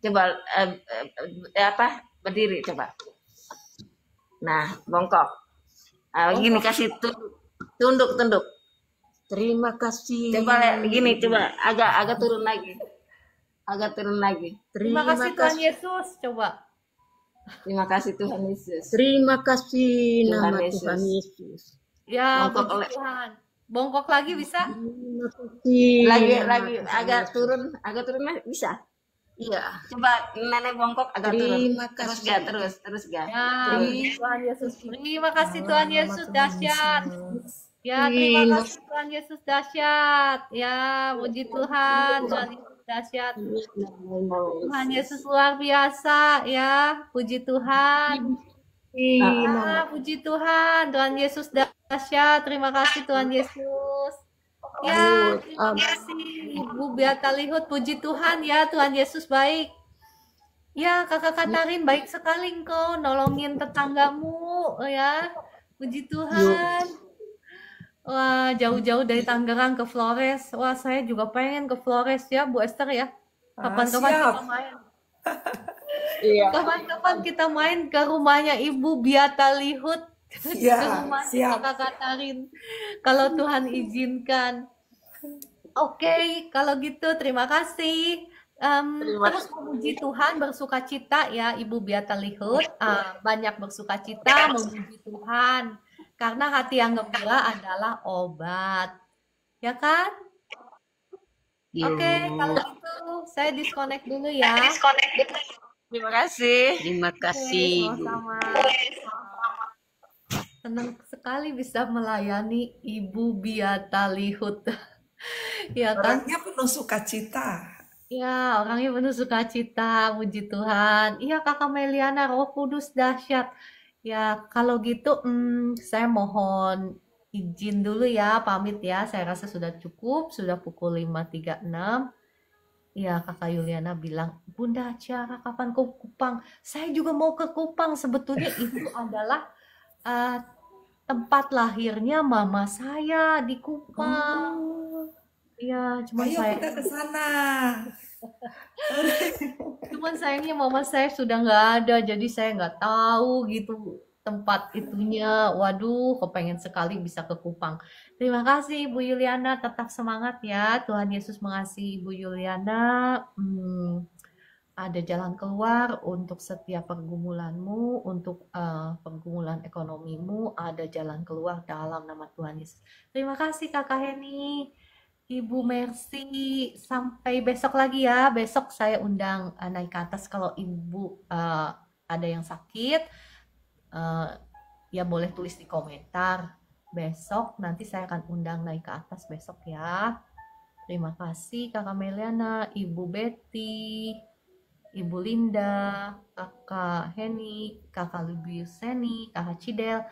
Coba berdiri coba. Nah, bongkok. Gini kasih tunduk. Terima kasih. Coba gini coba agak turun lagi. Terima kasih Tuhan Yesus. Coba. Terima kasih Tuhan Yesus. Terima kasih Tuhan nama Yesus. Tuhan Yesus. Ya, Bongkok puji oleh- Tuhan. Bongkok lagi bisa? Terima kasih. Lagi nama Tuhan agak Yesus. turun bisa. Iya. Coba nenek bongkok agak turun. Terima Terus kasih. ga terus ga. Ya, puji Tuhan Yesus. Terima kasih Tuhan Nama Yesus Tuhan dahsyat. Yesus. Ya, terima kasih Tuhan Yesus dahsyat. Ya, puji Tuhan. Tuhan Yesus dahsyat. Tuhan Yesus luar biasa. Ya, puji Tuhan. Ya, puji Tuhan. Tuhan Yesus dahsyat. Terima kasih Tuhan Yesus. Ya, terima kasih Ibu Beata Lihut. Puji Tuhan ya, Tuhan Yesus baik. Ya, Kakak Katarin baik sekali engkau nolongin tetanggamu ya. Puji Tuhan. Wah, jauh-jauh dari Tangerang ke Flores. Wah, saya juga pengen ke Flores ya, Bu Esther ya. Kapan-kapan siap. kita main. Iya. Kapan-kapan kita main ke rumahnya Ibu Beata Lihut. Ya, Ke rumahnya siap. Kakak Katarin. Kalau Tuhan izinkan. Oke, kalau gitu terima kasih. Terus memuji Tuhan, bersukacita ya Ibu Beata Lihut. Banyak bersukacita, memuji Tuhan. Karena hati yang gembira adalah obat. Ya kan? Oke, kalau gitu saya disconnect dulu ya. Terima kasih. Terima Oke, kasih. sama-sama. Senang sekali bisa melayani Ibu Beata Lihut. Ya kan? Orangnya penuh sukacita. Ya, orangnya penuh sukacita, puji Tuhan. Iya, Kakak Meliana, Roh Kudus dahsyat. Ya, kalau gitu, saya mohon izin dulu ya, pamit ya. Saya rasa sudah cukup, sudah pukul 5.36. Ya, Kakak Yuliana bilang, Bunda Acara kapan ke Kupang? Saya juga mau ke Kupang. Sebetulnya itu adalah tempat lahirnya mama saya di Kupang. Iya, cuman Ayo saya kita ke sana. Cuman sayangnya mama saya sudah nggak ada, jadi saya nggak tahu gitu tempat itunya. Waduh, kepengen sekali bisa ke Kupang. Terima kasih Ibu Yuliana, tetap semangat ya. Tuhan Yesus mengasihi Ibu Yuliana. Ada jalan keluar untuk setiap pergumulanmu, untuk pergumulan ekonomimu, ada jalan keluar dalam nama Tuhan Yesus. Terima kasih Kakak Heni. Ibu Mercy, sampai besok lagi ya. Besok saya undang naik ke atas kalau Ibu ada yang sakit. Ya boleh tulis di komentar. Besok nanti saya akan undang naik ke atas besok ya. Terima kasih Kakak Meliana, Ibu Betty, Ibu Linda, Kakak Heni, Kakak Lubiuseni, Kakak Cidel,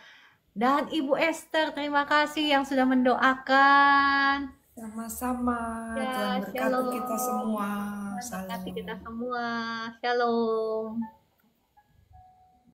dan Ibu Esther. Terima kasih yang sudah mendoakan. Sama-sama. Ya, Tuhan berkati kita shalom. semua. Tuhan berkati Salam. kita semua. Shalom.